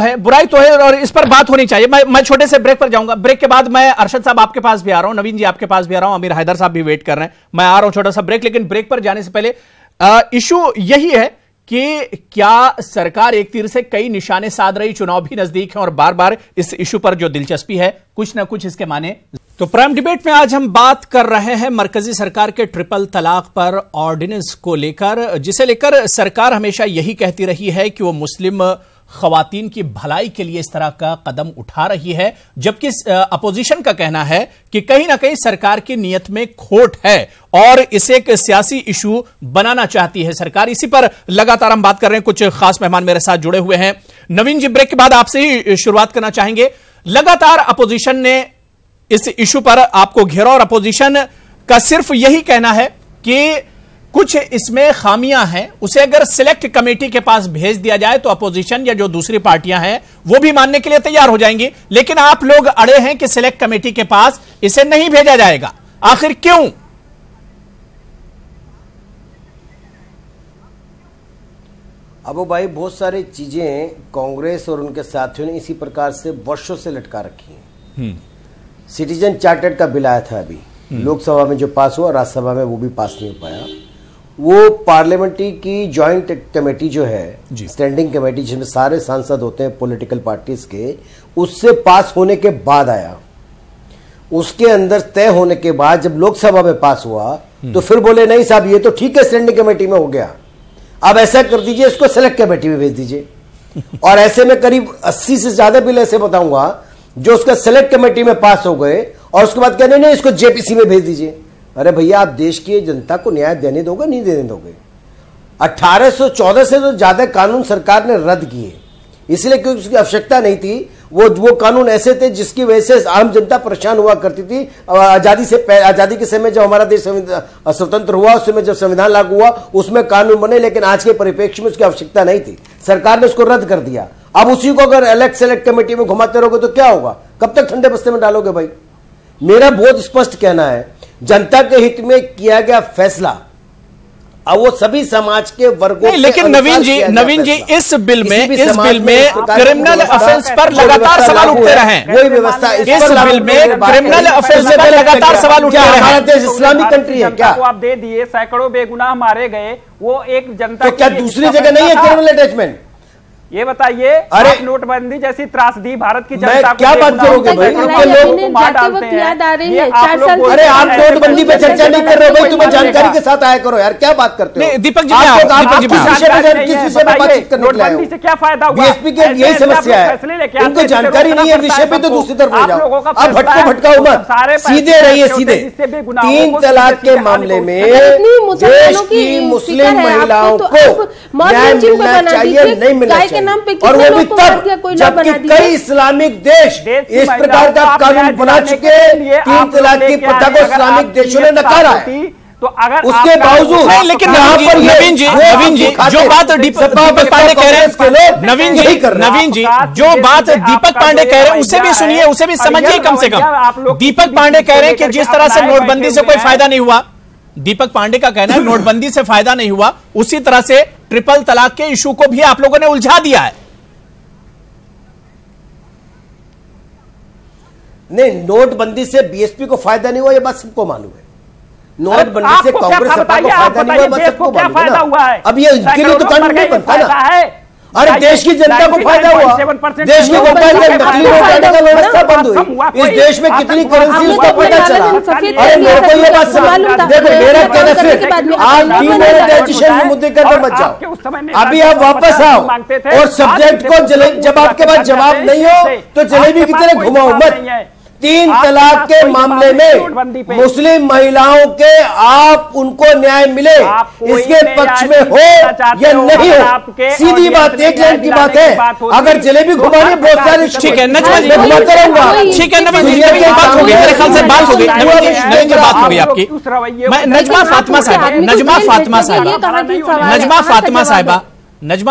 है और इस पर बात होनी चाहिए। मैं छोटे से ब्रेक पर जाऊंगा। ब्रेक के बाद मैं अरशद साहब आपके पास भी आ रहा हूं, नवीन जी आपके पास भी आ रहा हूं, अमीर हैदर साहब भी वेट कर रहे हैं। मैं आ रहा हूं, छोटा सा ब्रेक। लेकिन ब्रेक पर जाने से पहले इशू यही है कि क्या सरकार एक तीर से कई निशाने साध रही, चुनाव भी नजदीक है और बार बार इस इशू पर जो दिलचस्पी है कुछ ना कुछ इसके माने। तो प्राइम डिबेट में आज हम बात कर रहे हैं मरकजी सरकार के ट्रिपल तलाक पर ऑर्डिनेंस को लेकर, जिसे लेकर सरकार हमेशा यही कहती रही है कि वो मुस्लिम खवातीन की भलाई के लिए इस तरह का कदम उठा रही है, जबकि अपोजिशन का कहना है कि कहीं ना कहीं सरकार की नीयत में खोट है और इसे एक सियासी इशू बनाना चाहती है सरकार। इसी पर लगातार हम बात कर रहे हैं। कुछ खास मेहमान मेरे साथ जुड़े हुए हैं। नवीन जी, ब्रेक के बाद आपसे ही शुरुआत करना चाहेंगे। लगातार अपोजिशन ने इस इशू पर आपको घेरा और अपोजिशन का सिर्फ यही कहना है कि कुछ इसमें खामियां हैं, उसे अगर सिलेक्ट कमेटी के पास भेज दिया जाए तो अपोजिशन या जो दूसरी पार्टियां हैं वो भी मानने के लिए तैयार हो जाएंगी। लेकिन आप लोग अड़े हैं कि सिलेक्ट कमेटी के पास इसे नहीं भेजा जाएगा। आखिर क्यों? अब वो भाई बहुत सारी चीजें कांग्रेस और उनके साथियों ने इसी प्रकार से वर्षों से लटका रखी हैं। सिटीजन चार्टर का बिल आया था अभी लोकसभा में, जो पास हुआ, राज्यसभा में वो भी पास नहीं हो पाया। वो पार्लियामेंट्री की जॉइंट कमेटी जो है, स्टैंडिंग कमेटी जिसमें सारे सांसद होते हैं पॉलिटिकल पार्टीज के, उससे पास होने के बाद आया। उसके अंदर तय होने के बाद जब लोकसभा में पास हुआ तो फिर बोले नहीं साहब ये तो ठीक है, स्टैंडिंग कमेटी में हो गया, अब ऐसा कर दीजिए इसको सेलेक्ट कमेटी में भेज दीजिए। और ऐसे में करीब 80 से ज्यादा बिल ऐसे बताऊंगा जो उसका सेलेक्ट कमेटी में पास हो गए और उसके बाद कहने नहीं इसको जेपीसी में भेज दीजिए। अरे भैया, आप देश की जनता को न्याय देने दोगे, नहीं देने दोगे? 1814 से तो ज्यादा कानून सरकार ने रद्द किए, इसलिए क्योंकि उसकी आवश्यकता नहीं थी। वो कानून ऐसे थे जिसकी वजह से आम जनता परेशान हुआ करती थी। आजादी के समय जब हमारा देश स्वतंत्र हुआ, उस समय जब संविधान लागू हुआ उसमें कानून बने, लेकिन आज के परिप्रेक्ष्य में उसकी आवश्यकता नहीं थी, सरकार ने उसको रद्द कर दिया। अब उसी को अगर इलेक्ट सेलेक्ट कमेटी में घुमाते रहोगे तो क्या होगा? कब तक ठंडे बस्ते में डालोगे भाई? मेरा बहुत स्पष्ट कहना है, जनता के हित में किया गया फैसला अब वो सभी समाज के वर्गों के लेकिन नवीन जी इस बिल में क्रिमिनल ऑफेंस पर लगातार सवाल उठते रहे हैं। वही व्यवस्था इस बिल में क्रिमिनल ऑफेंस पर लगातार सवाल उठते रहे हैं। हमारा देश इस्लामिक कंट्री है क्या? आप दे दिए, सैकड़ों बेगुनाह मारे गए, वो एक जनता तो क्या दूसरी जगह नहीं है क्रिमिनल अटैचमेंट? ये बताइए, अरे नोटबंदी जैसी त्रासदी भारत की जनता को क्या बात करोगे भाई? लोगों को मार डालते हैं। याद आ रही है 4 साल। अरे आप नोटबंदी पे चर्चा नहीं कर रहे हो भाई, तुम्हें जानकारी के साथ आया करो यार, क्या बात करते हो? दीपक जी, नोटबंदी से क्या फायदा हुआ? बीएसपी के यही समस्या है, उनको जानकारी नहीं है विषय पे तो दूसरी तरफ हो जाओ। अब भटकाओ मत, सीधे रहिए सीधे। 3 तलाक के मामले में देश की मुस्लिम महिलाओं को न्याय मिलना चाहिए, नहीं मिलना चाहिए, और वो भी तब जबकि कई इस्लामिक देश इस प्रकार का कानून बना चुके हैं। 3 तलाक की प्रथा को इस्लामिक देशों ने नकारा है, तो अगर उसके बावजूद लेकिन नवीन जी जो बात दीपक पांडे कह रहे हैं, नवीन जी जो बात दीपक पांडे कह रहे हैं उसे भी सुनिए, उसे भी समझिए कम से कम। दीपक पांडे कह रहे हैं कि जिस तरह से नोटबंदी से कोई फायदा नहीं हुआ, दीपक पांडे का कहना है नोटबंदी से फायदा नहीं हुआ, उसी तरह से ट्रिपल तलाक के इशू को भी आप लोगों ने उलझा दिया है। नहीं, नोटबंदी से बीएसपी को फायदा नहीं हुआ, ये बात सबको मालूम है। नोटबंदी से कांग्रेस सरकार को फायदा नहीं हुआ, बात सबको मालूम है। अब ये इनके लिए तो कानून नहीं बनता ना। अरे देश की जनता को फायदा हुआ, देश की नकली नोट लाने का व्यवस्था बंद हुई, इस देश में कितनी करेंसी उसका पता चला। अरे मेरे को ये बात समझ, देखो मेरा कहना सिर्फ आप डीमोनेटाइजेशन के मुद्दे कर मत जाओ, अभी आप वापस आओ और सब्जेक्ट को जब आपके पास जवाब नहीं हो तो जलेबी की तरह घुमाओ मत। 3 तलाक के मामले में मुस्लिम महिलाओं के आप उनको न्याय मिले, इसके पक्ष में हो या नहीं हो, सीधी बात, एक लाइन की बात है। अगर जलेबी घुमानी बहुत सारी, ठीक है नजमा जी घुमाते रहूंगा, ठीक है नवीन जी बात हो गई, मेरे ख्याल से बात हो गई, नवीन जी बात हो गई आपकी। नजमा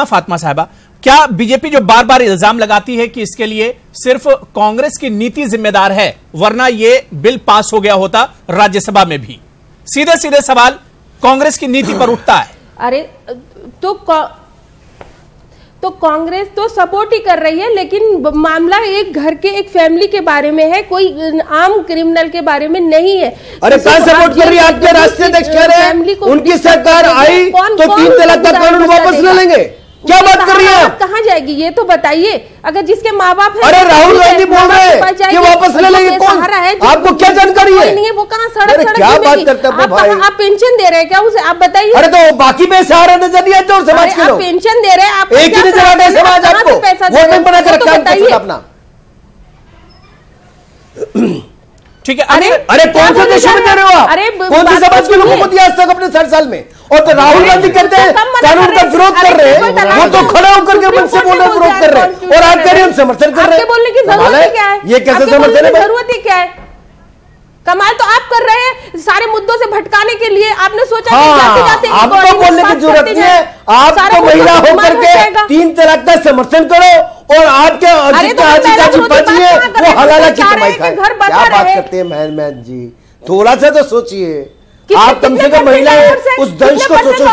फातिमा साहिबा, क्या बीजेपी जो बार बार इल्जाम लगाती है कि इसके लिए सिर्फ कांग्रेस की नीति जिम्मेदार है, वरना ये बिल पास हो गया होता राज्यसभा में भी, सीधे सीधे सवाल कांग्रेस की नीति पर उठता है। अरे तो कांग्रेस तो सपोर्ट ही कर रही है, लेकिन मामला एक घर के एक फैमिली के बारे में है, कोई आम क्रिमिनल के बारे में नहीं है। अरे कहां सपोर्ट कर रही है? आपके राष्ट्रीय अध्यक्ष कह रहे हैं उनकी सरकार आई तो 3 तलाक का कानून वापस ले लेंगे। क्या बात कर रही है? कहाँ जाएगी ये तो बताइए। अगर जिसके माँ बाप है, अरे राहुल गांधी बोल रहे हैं कि वापस ले लेंगे। कौन? आपको क्या जानकारी है? नहीं है, वो कहाँ सड़क क्या बात करते हैं भाई? आप पेंशन दे रहे हैं क्या उसे? आप बताइए। अरे तो बाकी में सहारा नजर नहीं आता और समाज के लोग पेंशन दे रहे हैं, आप एक ही नजर आता है समाज आपको। वोट बैंक बना कर रखा अपना। ठीक है। अरे कौन से देशों में दे रहे हो आप? कौन से समाज के लोगों को दिया आज तक अपने 60 साल में? और तो राहुल गांधी कहते हैं कानून का विरोध कर रहे हैं, वो तो खड़ा होकर के मन से बोल रहे विरोध कर रहे हैं, और आप कह रहे हैं हम समर्थन कर रहे हैं। बोलने की जरूरत क्या है? ये कैसे समर्थन है? जरूरत ही क्या है? कमाल तो आप कर रहे हैं सारे मुद्दों से भटकाने के लिए। आपने सोचा आपको बोलने की जरूरत नहीं है। आपको महिला होकर के 3 तलाक का समर्थन करो और आपके बाजी है वो हलाला की कमाई खाए। क्या बात करते हैं महन जी? थोड़ा सा तो सोचिए। आप कम से कम महिला है, उस दंश को सोचो, जो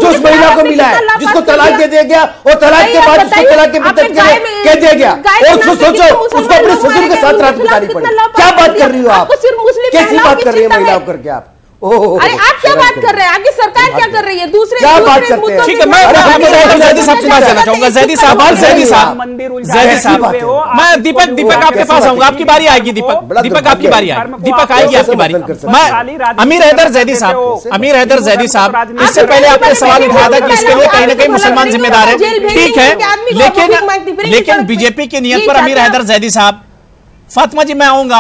उस महिला को मिला है, जिसको तलाक दे दिया गया और तलाक के बाद उसको तलाक के मुद्दत कह दिया गया, और उसको सोचो उसको अपने ससुर के साथ रात बितानी पड़ी। क्या बात कर रही हो आप? कैसी बात कर रही है महिलाओं करके आप? अरे आप क्या बात कर रहे हैं? आपकी सरकार क्या कर रही है? दूसरे क्या बात करते हैं? ठीक है, मैं जैदी साहब से बात करना चाहूंगा। जैदी साहब मैं दीपक आपके पास आऊंगा। आपकी बारी आएगी दीपक आपकी बारी आएगी। दीपक आएगी आपकी बारी। मैं अमीर हैदर जैदी साहब इससे पहले आपने सवाल उठाया था कि इसके लिए कहीं ना कहीं मुसलमान जिम्मेदार है। ठीक है, लेकिन बीजेपी की नियत पर अमीर हैदर जैदी साहब, फातिमा जी मैं आऊंगा,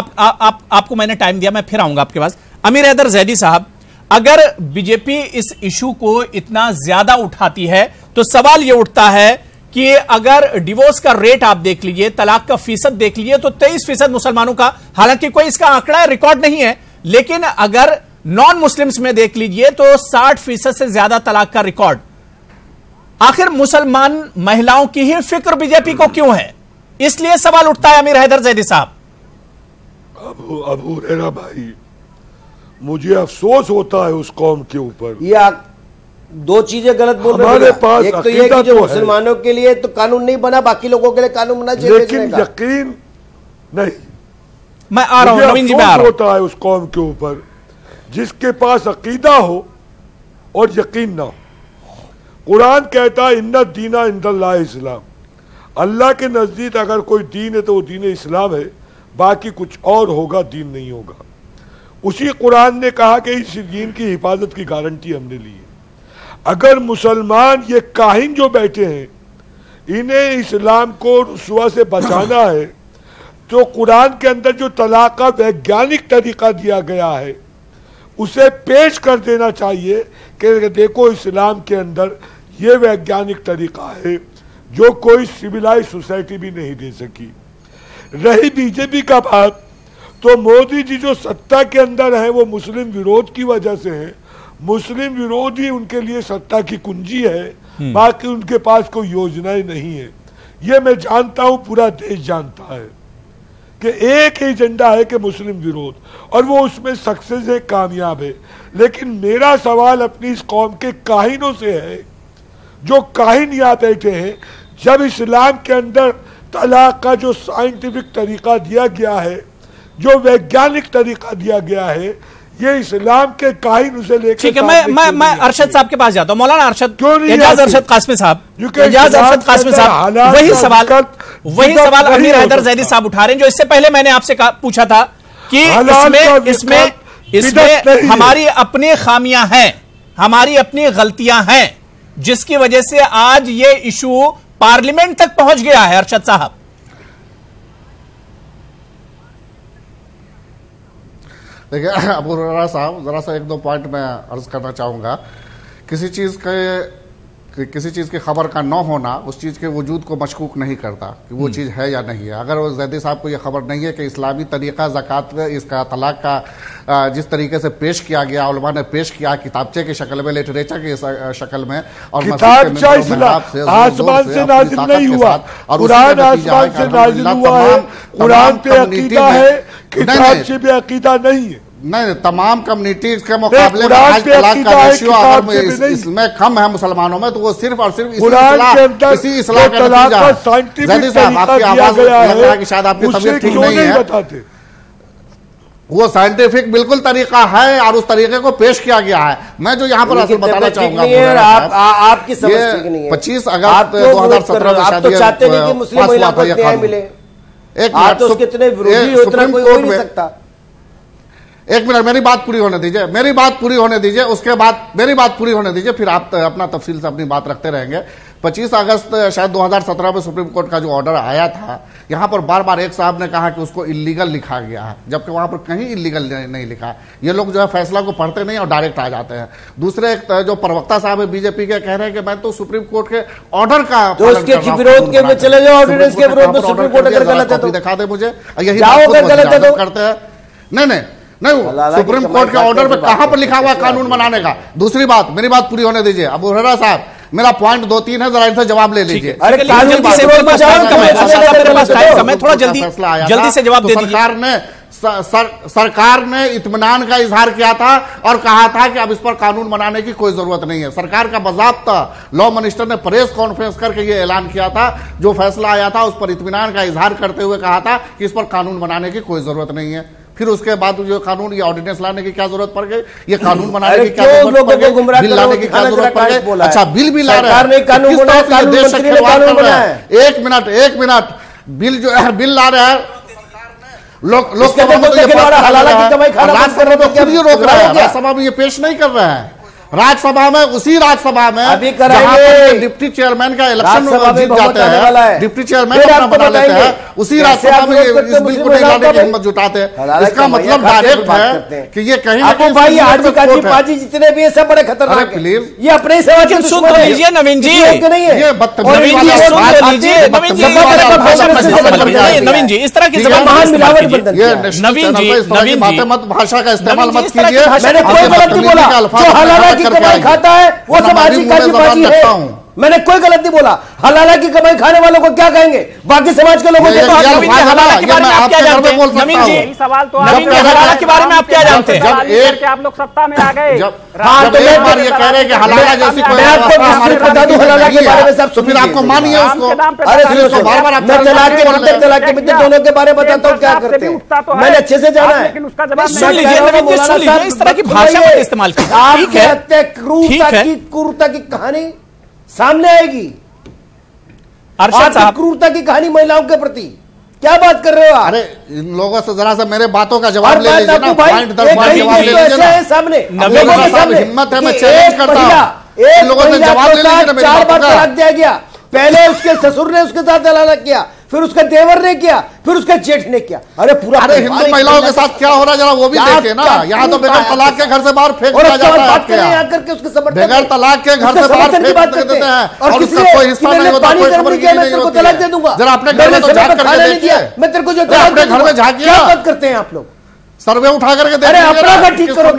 आपको मैंने टाइम दिया, मैं फिर आऊंगा आपके पास। अमीर हैदर जैदी साहब, अगर बीजेपी इस इशू को इतना ज्यादा उठाती है तो सवाल यह उठता है कि अगर डिवोर्स का रेट आप देख लीजिए, तलाक का फीसद देख लीजिए तो 23% मुसलमानों का, हालांकि कोई इसका आंकड़ा रिकॉर्ड नहीं है, लेकिन अगर नॉन मुस्लिम्स में देख लीजिए तो 60% से ज्यादा तलाक का रिकॉर्ड। आखिर मुसलमान महिलाओं की ही फिक्र बीजेपी को क्यों है? इसलिए सवाल उठता है अमीर हैदर जैदी साहब। अबू रेरा भाई, मुझे अफसोस होता है उस कौम के ऊपर। ये 2 चीजें गलत बोल रहे हैं। एक तो ये कि जो मुसलमानों के लिए तो कानून नहीं बना, बाकी लोगों के लिए कानून बना चाहिए, लेकिन यकीन नहीं। मैं आ रहा हूं नवीन जी, मैं आ रहा हूं। होता है उस कौम के ऊपर जिसके पास अकीदा हो और यकीन ना हो। कुरान कहता है इन्ना दीना इंदल्लाह इस्लाम, अल्लाह के नजदीक अगर कोई दीन है तो वो दीन इस्लाम है, बाकी कुछ और होगा, दीन नहीं होगा। उसी कुरान ने कहा कि इस दीन की हिफाजत की गारंटी हमने ली है। अगर मुसलमान ये काहिन जो बैठे हैं इन्हें इस्लाम को रुसवा से बचाना है तो कुरान के अंदर जो तलाक का वैज्ञानिक तरीका दिया गया है उसे पेश कर देना चाहिए कि देखो इस्लाम के अंदर ये वैज्ञानिक तरीका है जो कोई सिविलाइज सोसाइटी भी नहीं दे सकी। रही बीजेपी का बात, तो मोदी जी जो सत्ता के अंदर है वो मुस्लिम विरोध की वजह से है। मुस्लिम विरोध ही उनके लिए सत्ता की कुंजी है, बाकी उनके पास कोई योजनाएं नहीं है। ये मैं जानता हूं, पूरा देश जानता है कि एक ही एजेंडा है कि मुस्लिम विरोध, और वो उसमें सक्सेस है, कामयाब है। लेकिन मेरा सवाल अपनी इस कौम के काहिनों से है, जो काहिन यहाँ बैठे हैं। जब इस्लाम के अंदर तलाक का जो साइंटिफिक तरीका दिया गया है, जो वैज्ञानिक तरीका दिया गया है, ये इस्लाम के काहिन उसे लेकर। ठीक है, मैं अरशद साहब के पास जाता हूं। मौलाना एजाज अरशद कासमी साहब, वही सवाल अमीर हैदर जैदी साहब उठा रहे हैं जो इससे पहले मैंने आपसे पूछा था कि इसमें हमारी अपनी खामियां हैं, हमारी अपनी गलतियां हैं, जिसकी वजह से आज ये इशू पार्लियामेंट तक पहुंच गया है। अरशद साहब, देखिए अबू रेरा साहब, जरा सा 1-2 पॉइंट मैं अर्ज करना चाहूँगा। किसी चीज़ की खबर का न होना उस चीज़ के वजूद को मशकूक नहीं करता कि वो चीज़ है या नहीं है। अगर वो जैदी साहब को ये खबर नहीं है कि इस्लामी तरीका ज़कात इसका तलाक का जिस तरीके से पेश किया गया, उलमा ने पेश किया किताबचे की शक्ल में, लिटरेचर की शक्ल में, और आसमान से नाजिल नहीं हुआ, कुरान आसमान से नाजिल हुआ है, कुरान पे अकीदा है, किताब से भी अकीदा नहीं है। नहीं, तमाम कम्युनिटीज के मुकाबले में आज तलाक का रेशियो अगर इसमें कम है मुसलमानों में, तो वो सिर्फ और सिर्फ इसी इस्लाह का नतीजा है। जैदी साहब, आपकी आवाज लग रहा है कि शायद आपकी तबीयत ठीक नहीं है। वो साइंटिफिक बिल्कुल तरीका है और उस तरीके को पेश किया गया है। मैं जो यहाँ पर असल बताना चाहूंगा, आपकी समझ ठीक नहीं है। 25 अगस्त 2017 में आप तो चाहते नहीं कि मुस्लिम महिला को न्याय मिले। आप तो कितने विरोधी हो, इतना कोई हो नहीं सकता। एक मिनट, मेरी बात पूरी होने दीजिए, मेरी बात पूरी होने दीजिए, उसके बाद मेरी बात पूरी होने दीजिए, फिर आप अपना तफसील से अपनी बात रखते रहेंगे। 25 अगस्त शायद 2017 में सुप्रीम कोर्ट का जो ऑर्डर आया था, यहां पर बार बार एक साहब ने कहा कि उसको इल्लीगल लिखा गया है, जबकि वहां पर कहीं इल्लीगल नहीं लिखा। ये लोग जो है फैसला को पढ़ते नहीं और डायरेक्ट आ जाते हैं। दूसरे एक जो प्रवक्ता साहब है बीजेपी के, कह रहे हैं कि मैं तो सुप्रीम कोर्ट के ऑर्डर का उसके विरोध के में चले जाओ, ऑर्डिनेंस के विरोध में सुप्रीम कोर्ट अगर गलत है तो दिखा दे मुझे। यही गलत है तो करते हैं। नहीं, सुप्रीम कोर्ट के ऑर्डर में कहां पर लिखा हुआ कानून बनाने का। दूसरी बात, मेरी बात पूरी होने दीजिए। अबू हुरैरा साहब, मेरा पॉइंट 2-3 है, जरा इनसे जवाब ले लीजिए। अरे थोड़ा जल्दी से जवाब दे दीजिए। सरकार ने इत्मीनान का इजहार किया था और कहा था कि अब इस पर कानून बनाने की कोई जरूरत नहीं है। सरकार का बाज़ाब्ता लॉ मिनिस्टर ने प्रेस कॉन्फ्रेंस करके ये ऐलान किया था, जो फैसला आया था उस पर इत्मीनान का इजहार करते हुए कहा था कि इस पर कानून बनाने की कोई जरूरत नहीं है। फिर उसके बाद जो कानून, ये ऑर्डिनेंस लाने की क्या जरूरत पड़ गई, ये कानून बनाने की क्या जरूरत पड़ गई, बिल लाने की क्या जरूरत पड़ गई। अच्छा, बिल भी ला रहे हैं। एक मिनट, बिल जो है बिल ला रहे हैं, लोग राज्यसभा में ये पेश नहीं कर रहे हैं। राज्यसभा में, उसी राज्यसभा में अभी कराएंगे, डिप्टी चेयरमैन का इलेक्शन जीत जाते हैं, डिप्टी चेयरमैन अपना बना लेते हैं, उसी राज्यसभा में इस बिल को नहीं लाने की हिम्मत जुटाते हैं। इसका मतलब डायरेक्ट है कि ये कहीं ना कहीं भाई आजी जितने भी सब बड़े खतरनाक हैं। ये अपने ही समाज के सुन लीजिए नवीन जी, ये नवीन जी इस तरह की महान मिलावट बंधन, नवीन जी मत भाषा का इस्तेमाल मत कीजिए। मैंने कोई गलत नहीं बोला, जो हलाला की कमाई खाता है वो समाजी काजी है। मैंने कोई गलत नहीं बोला। हलाला की कमाई खाने वालों को क्या कहेंगे, बाकी समाज के लोगों से? हलाला के बारे में आप क्या जानते हैं नवीन जी? सवाल तो हलाला के बारे में आप क्या जानते हैं? जब एक आप लोग सत्ता में आ गए, हाँ, तो एक बार ये कह रहे हैं कि हलाला जैसी कोई बता दूं हलाला के बारे में सब, फिर आपको मानिए उसको। अरे बार बार मैं तलाक के मुद्दे दोनों के बारे में बताता हूँ क्या करते हैं, मैंने अच्छे से जाना है। लेकिन उसका जवाब सुन लीजिए नवीन जी, सुन लीजिए, इस तरह की भाषा मत इस्तेमाल कीजिए। आपकी क्रूरता की कहानी सामने आएगी। अरशद साहब, क्रूरता की कहानी महिलाओं के प्रति क्या बात कर रहे हो आप? अरे इन लोगों से जरा सा मेरे बातों का जवाब ले लीजिए ना, पॉइंट दर पॉइंट जवाब ले लीजिए ना। सामने हिम्मत है, मैं चैलेंज करता हूं, इन लोगों से जवाब ले लीजिए ना। 4 बार तलाक दिया गया, पहले उसके ससुर ने उसके साथ हलाला किया, फिर उसका देवर ने किया, फिर उसका जेठ ने किया। अरे पूरा हिंदू महिलाओं के साथ क्या हो रहा है जरा वो भी देखिए ना। यहाँ तो बगैर तलाक के घर से बाहर फेंक दिया जाता है, बगैर तलाक के घर से बाहर फेंक देते हैं और उसका कोई हिस्सा नहीं होता, कोई खबर की नहीं होती। जरा अपने घर में तो झांक करके देखिए, मैं तेरे को जो अपने घर में झांकिए। क्या बात करते हैं आप लोग? सर्वे उठा करके देखिए, अपना घर ठीक करो,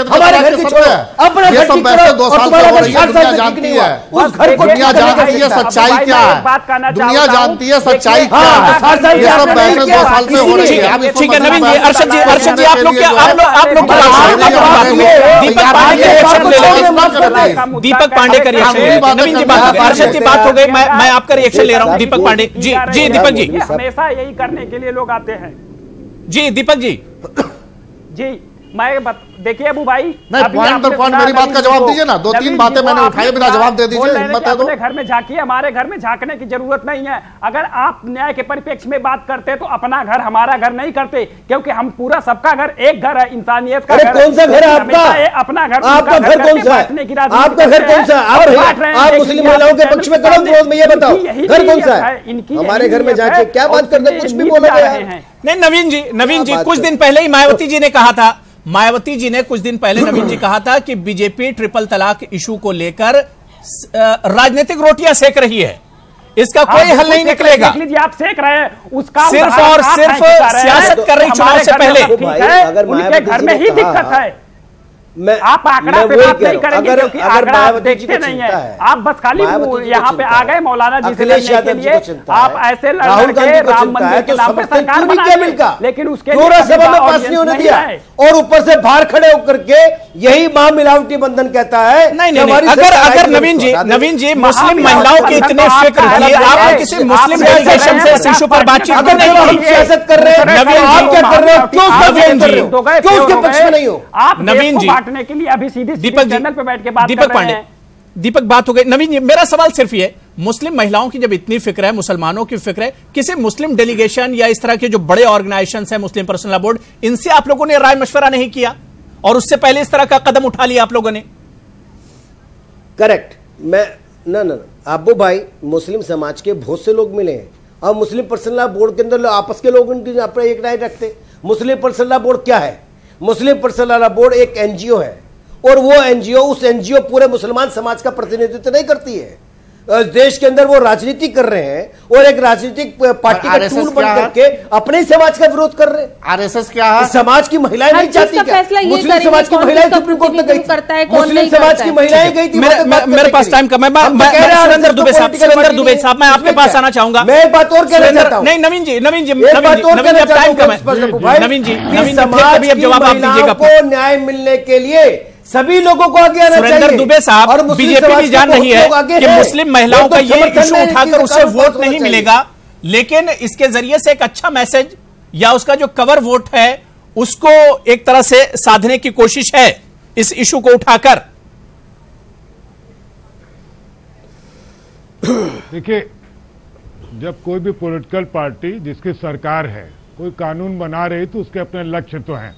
हमारे घर की छोड़ो, अपना घर ठीक करो। 2 साल से हो रही है, दुनिया जानती है, दुनिया जानती है सच्चाई क्या है, दुनिया जानती है सच्चाई क्या है। ये सब बहसें 2 साल से हो रही है। ठीक है नवीन जी, अरशद जी आप लोग क्या दीपक पांडे का रिएक्शन, नवीन जी बात, अरशद जी बात हो गई, मैं आपका रिएक्शन ले रहा हूँ। दीपक पांडे जी, दीपक जी, हमेशा यही करने के लिए लोग आते हैं। जी दीपक जी, मैं देखिए अबू भाई, नहीं पॉइंट पर पॉइंट मेरी बात का जवाब दीजिए ना। 2-3 बातें मैंने उठाई, बिना जवाब दे दीजिए, हिम्मत है तो। अपने घर में झांकिए, हमारे घर में झांकने की जरूरत नहीं है। अगर आप न्याय के परिप्रेक्ष्य में बात करते तो अपना घर हमारा घर नहीं करते, क्योंकि हम पूरा सबका घर एक घर है, इंसानियत का घर। कौन सा घर है आपका? अपना घर, आपका घर कौन सा है? आपका घर कौन सा? आप मुस्लिम महिलाओं के पक्ष में करो विरोध में, ये बताओ घर कौन सा है? हमारे घर में जाके क्या बात करते, कुछ भी बोल रहे हैं। नहीं नवीन जी कुछ दिन पहले ही मायावती जी ने कुछ दिन पहले नवीन जी कहा था कि बीजेपी ट्रिपल तलाक इशू को लेकर राजनीतिक रोटियां सेक रही है, इसका कोई हल नहीं निकलेगा। आप सेक रहे हैं, उसका सिर्फ और सिर्फ सियासत कर रही चुनाव से पहले। उनके घर में ही दिक्कत है। आप आंकड़ा पे बात नहीं करेंगे क्योंकि आंकड़ा आप देखते नहीं है। आप बस खाली यहाँ पे आ गए मौलाना जी से लड़ने के लिए। आप ऐसे लड़के राम मंदिर के नाम पे सरकार बनाएंगे, लेकिन उसके सभा में पास नहीं होने दिया और ऊपर से बाहर खड़े होकर के यही महामिलावटी बंधन कहता है। नहीं, अगर नवीन जी मुस्लिम महिलाओं की इतने फिक्र थी, आप किसी मुस्लिम डेलीगेशन से इस इशू पर बातचीत अगर हम सियासत कर रहे हैं, आप क्या कर रहे हो? क्यों उसके पक्ष में नहीं हो? आप नवीन जी बांटने के लिए अभी सीधे दीपक चैनल पे बैठ के बात दीपक पांडे, दीपक बात हो गई। नवीन जी मेरा सवाल सिर्फ ये, मुस्लिम महिलाओं की जब इतनी फिक्र है, मुसलमानों की फिक्र है, किसी मुस्लिम डेलीगेशन या इस तरह के जो बड़े ऑर्गेनाइजेशन है, मुस्लिम पर्सनल लॉ बोर्ड, इनसे आप लोगों ने राय मशवरा नहीं किया और उससे पहले इस तरह का कदम उठा लिया आप लोगों ने? करेक्ट। मैं ना अब्बू भाई, मुस्लिम समाज के बहुत से लोग मिले हैं और मुस्लिम पर्सनल लॉ बोर्ड के अंदर आपस के लोग अपना एक राय रखते। मुस्लिम पर्सनल लॉ बोर्ड क्या है? मुस्लिम पर्सनल लॉ बोर्ड एक एनजीओ है और वो एनजीओ, उस एनजीओ पूरे मुसलमान समाज का प्रतिनिधित्व नहीं करती है। देश के अंदर वो राजनीति कर रहे हैं और एक राजनीतिक पार्टी का टूल बन करके अपने ही समाज का विरोध कर रहे हैं। आरएसएस क्या है? समाज की महिलाएं नहीं चाहती क्या? मुस्लिम समाज की महिलाएं सुप्रीम कोर्ट में गई थी, मुस्लिम समाज की महिलाएं गई थी। मेरे पास टाइम कम है। सुरेंद्र दुबे साहब, मैं आपके पास आना चाहूंगा। मैं एक बात और कहना चाहता हूँ। नहीं नवीन जी टाइम कम है। नवीन जी अभी अब जवाब आप दीजिएगा। को न्याय मिलने के लिए सभी लोगों को आगे आना चाहिए। सुरेंद्र दुबे साहब, बीजेपी भी जान रही है कि मुस्लिम महिलाओं का ये इशू उठाकर उसे वोट नहीं मिलेगा, लेकिन इसके जरिए से एक अच्छा मैसेज या उसका जो कवर वोट है उसको एक तरह से साधने की कोशिश है इस इशू को उठाकर। देखिए, जब कोई भी पॉलिटिकल पार्टी जिसकी सरकार है कोई कानून बना रही तो उसके अपने लक्ष्य तो हैं,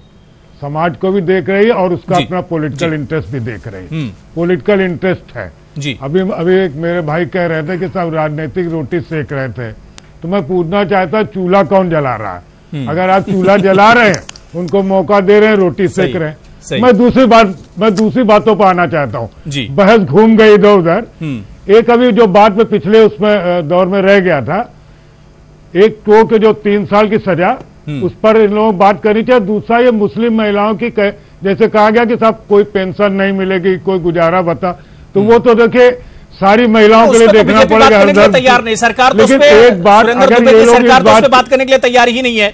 समाज को भी देख रही है और उसका अपना पॉलिटिकल इंटरेस्ट भी देख रही है। पॉलिटिकल इंटरेस्ट है जी। अभी एक मेरे भाई कह रहे थे कि सब राजनीतिक रोटी सेक रहे थे, तो मैं पूछना चाहता चूल्हा कौन जला रहा है? अगर आप चूल्हा जला रहे हैं, उनको मौका दे रहे हैं, रोटी सेक रहे हैं। मैं दूसरी बातों पर आना चाहता हूँ। बहस घूम गई इधर उधर। एक अभी जो बात में पिछले उसमें दौर में रह गया था, एक तो के जो 3 साल की सजा, उस पर इन लोगों बात करनी चाहिए। दूसरा, ये मुस्लिम महिलाओं की जैसे कहा गया कि साहब कोई पेंशन नहीं मिलेगी, कोई गुजारा भत्ता, तो वो तो देखिए सारी महिलाओं के लिए देखना पड़ेगा। तैयार नहीं सरकार, तो लेकिन एक बात, अगर ये लोग सरकार तो उस पे बात करने के लिए तैयार ही नहीं है।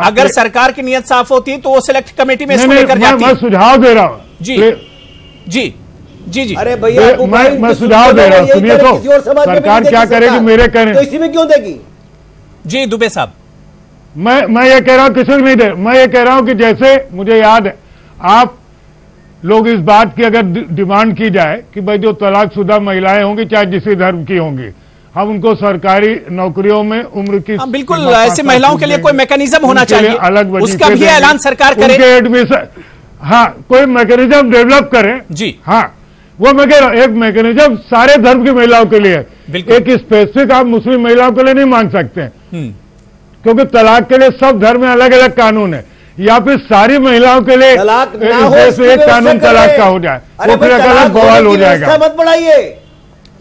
अगर सरकार की नीयत साफ होती तो वो सिलेक्ट कमेटी में इसको लेकर जाती। मैं सुझाव दे रहा हूँ। जी अरे भैया, मैं सुझाव दे रहा हूँ, सुनिए तो सरकार क्या करेगी मेरे कहने, तो इसी में क्यों देगी? जी दुबे साहब, मैं ये कह रहा हूं किसी को नहीं दे, मैं ये कह रहा हूं कि जैसे मुझे याद है, आप लोग इस बात की अगर डिमांड की जाए कि भाई जो तलाकशुदा महिलाएं होंगी चाहे जिस धर्म की होंगी, हम उनको सरकारी नौकरियों में उम्र की बिल्कुल ऐसी महिलाओं के लिए कोई मैकेनिज्म होना चाहिए, अलग उसका भी ऐलान सरकार करे। एडमिशन, हाँ, कोई मैकेनिज्म डेवलप करें जी। हाँ, वो मैं कह रहा हूं एक मैकेनिज्म सारे धर्म की महिलाओं के लिए, एक स्पेसिफिक आप मुस्लिम महिलाओं के लिए नहीं मांग सकते, क्योंकि तलाक के लिए सब धर्म में अलग अलग कानून है। या फिर सारी महिलाओं के लिए एक कानून तलाक का हो जाए, वो फिर अलग बवाल हो जाएगा। मत बढ़ाइए।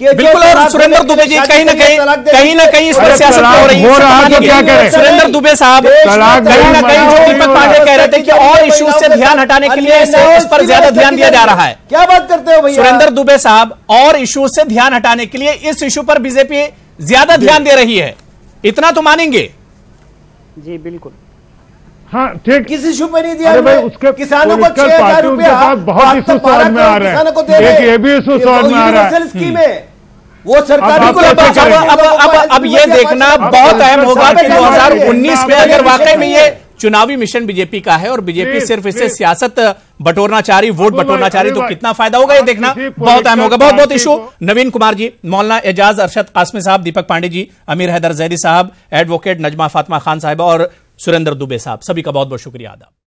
बिल्कुल, और सुरेंद्र दुबे जी कहीं ना कहीं इस पर सियासत हो रही है। तो क्या करें? सुरेंद्र दुबे साहब कहीं ना कहीं जो दीपक पांडे कह रहे थे कि और इश्यूज से ध्यान हटाने के लिए इस पर ज्यादा ध्यान दिया जा रहा है। क्या बात करते हो भैया? सुरेंद्र दुबे साहब, और इश्यूज से ध्यान हटाने के लिए इस इशू पर बीजेपी ज्यादा ध्यान दे रही है, इतना तो मानेंगे? जी बिल्कुल, हाँ ठीक। किस इशू पे नहीं दिया? अरे भाई, उसके किसानों को 6,000 रुपया बहुत इशू समझ में आ रहा है, एक ये भी इशू समझ में आ रहा है। स्कीम है वो सरकार। अब ये देखना बहुत अहम होगा कि 2019 में अगर वाकई में ये चुनावी मिशन बीजेपी का है और बीजेपी सिर्फ इससे सियासत बटोरना चाह रही, वोट बटोरना चाह रही, तो कितना फायदा होगा ये देखना बहुत अहम होगा। बहुत बहुत इशू। नवीन कुमार जी, मौलाना एजाज अरशद कासमी साहब, दीपक पांडे जी, अमीर हैदर जैदी साहब, एडवोकेट नजमा फातिमा खान साहिबा और सुरेंद्र दुबे साहब, सभी का बहुत बहुत शुक्रिया। आदाब।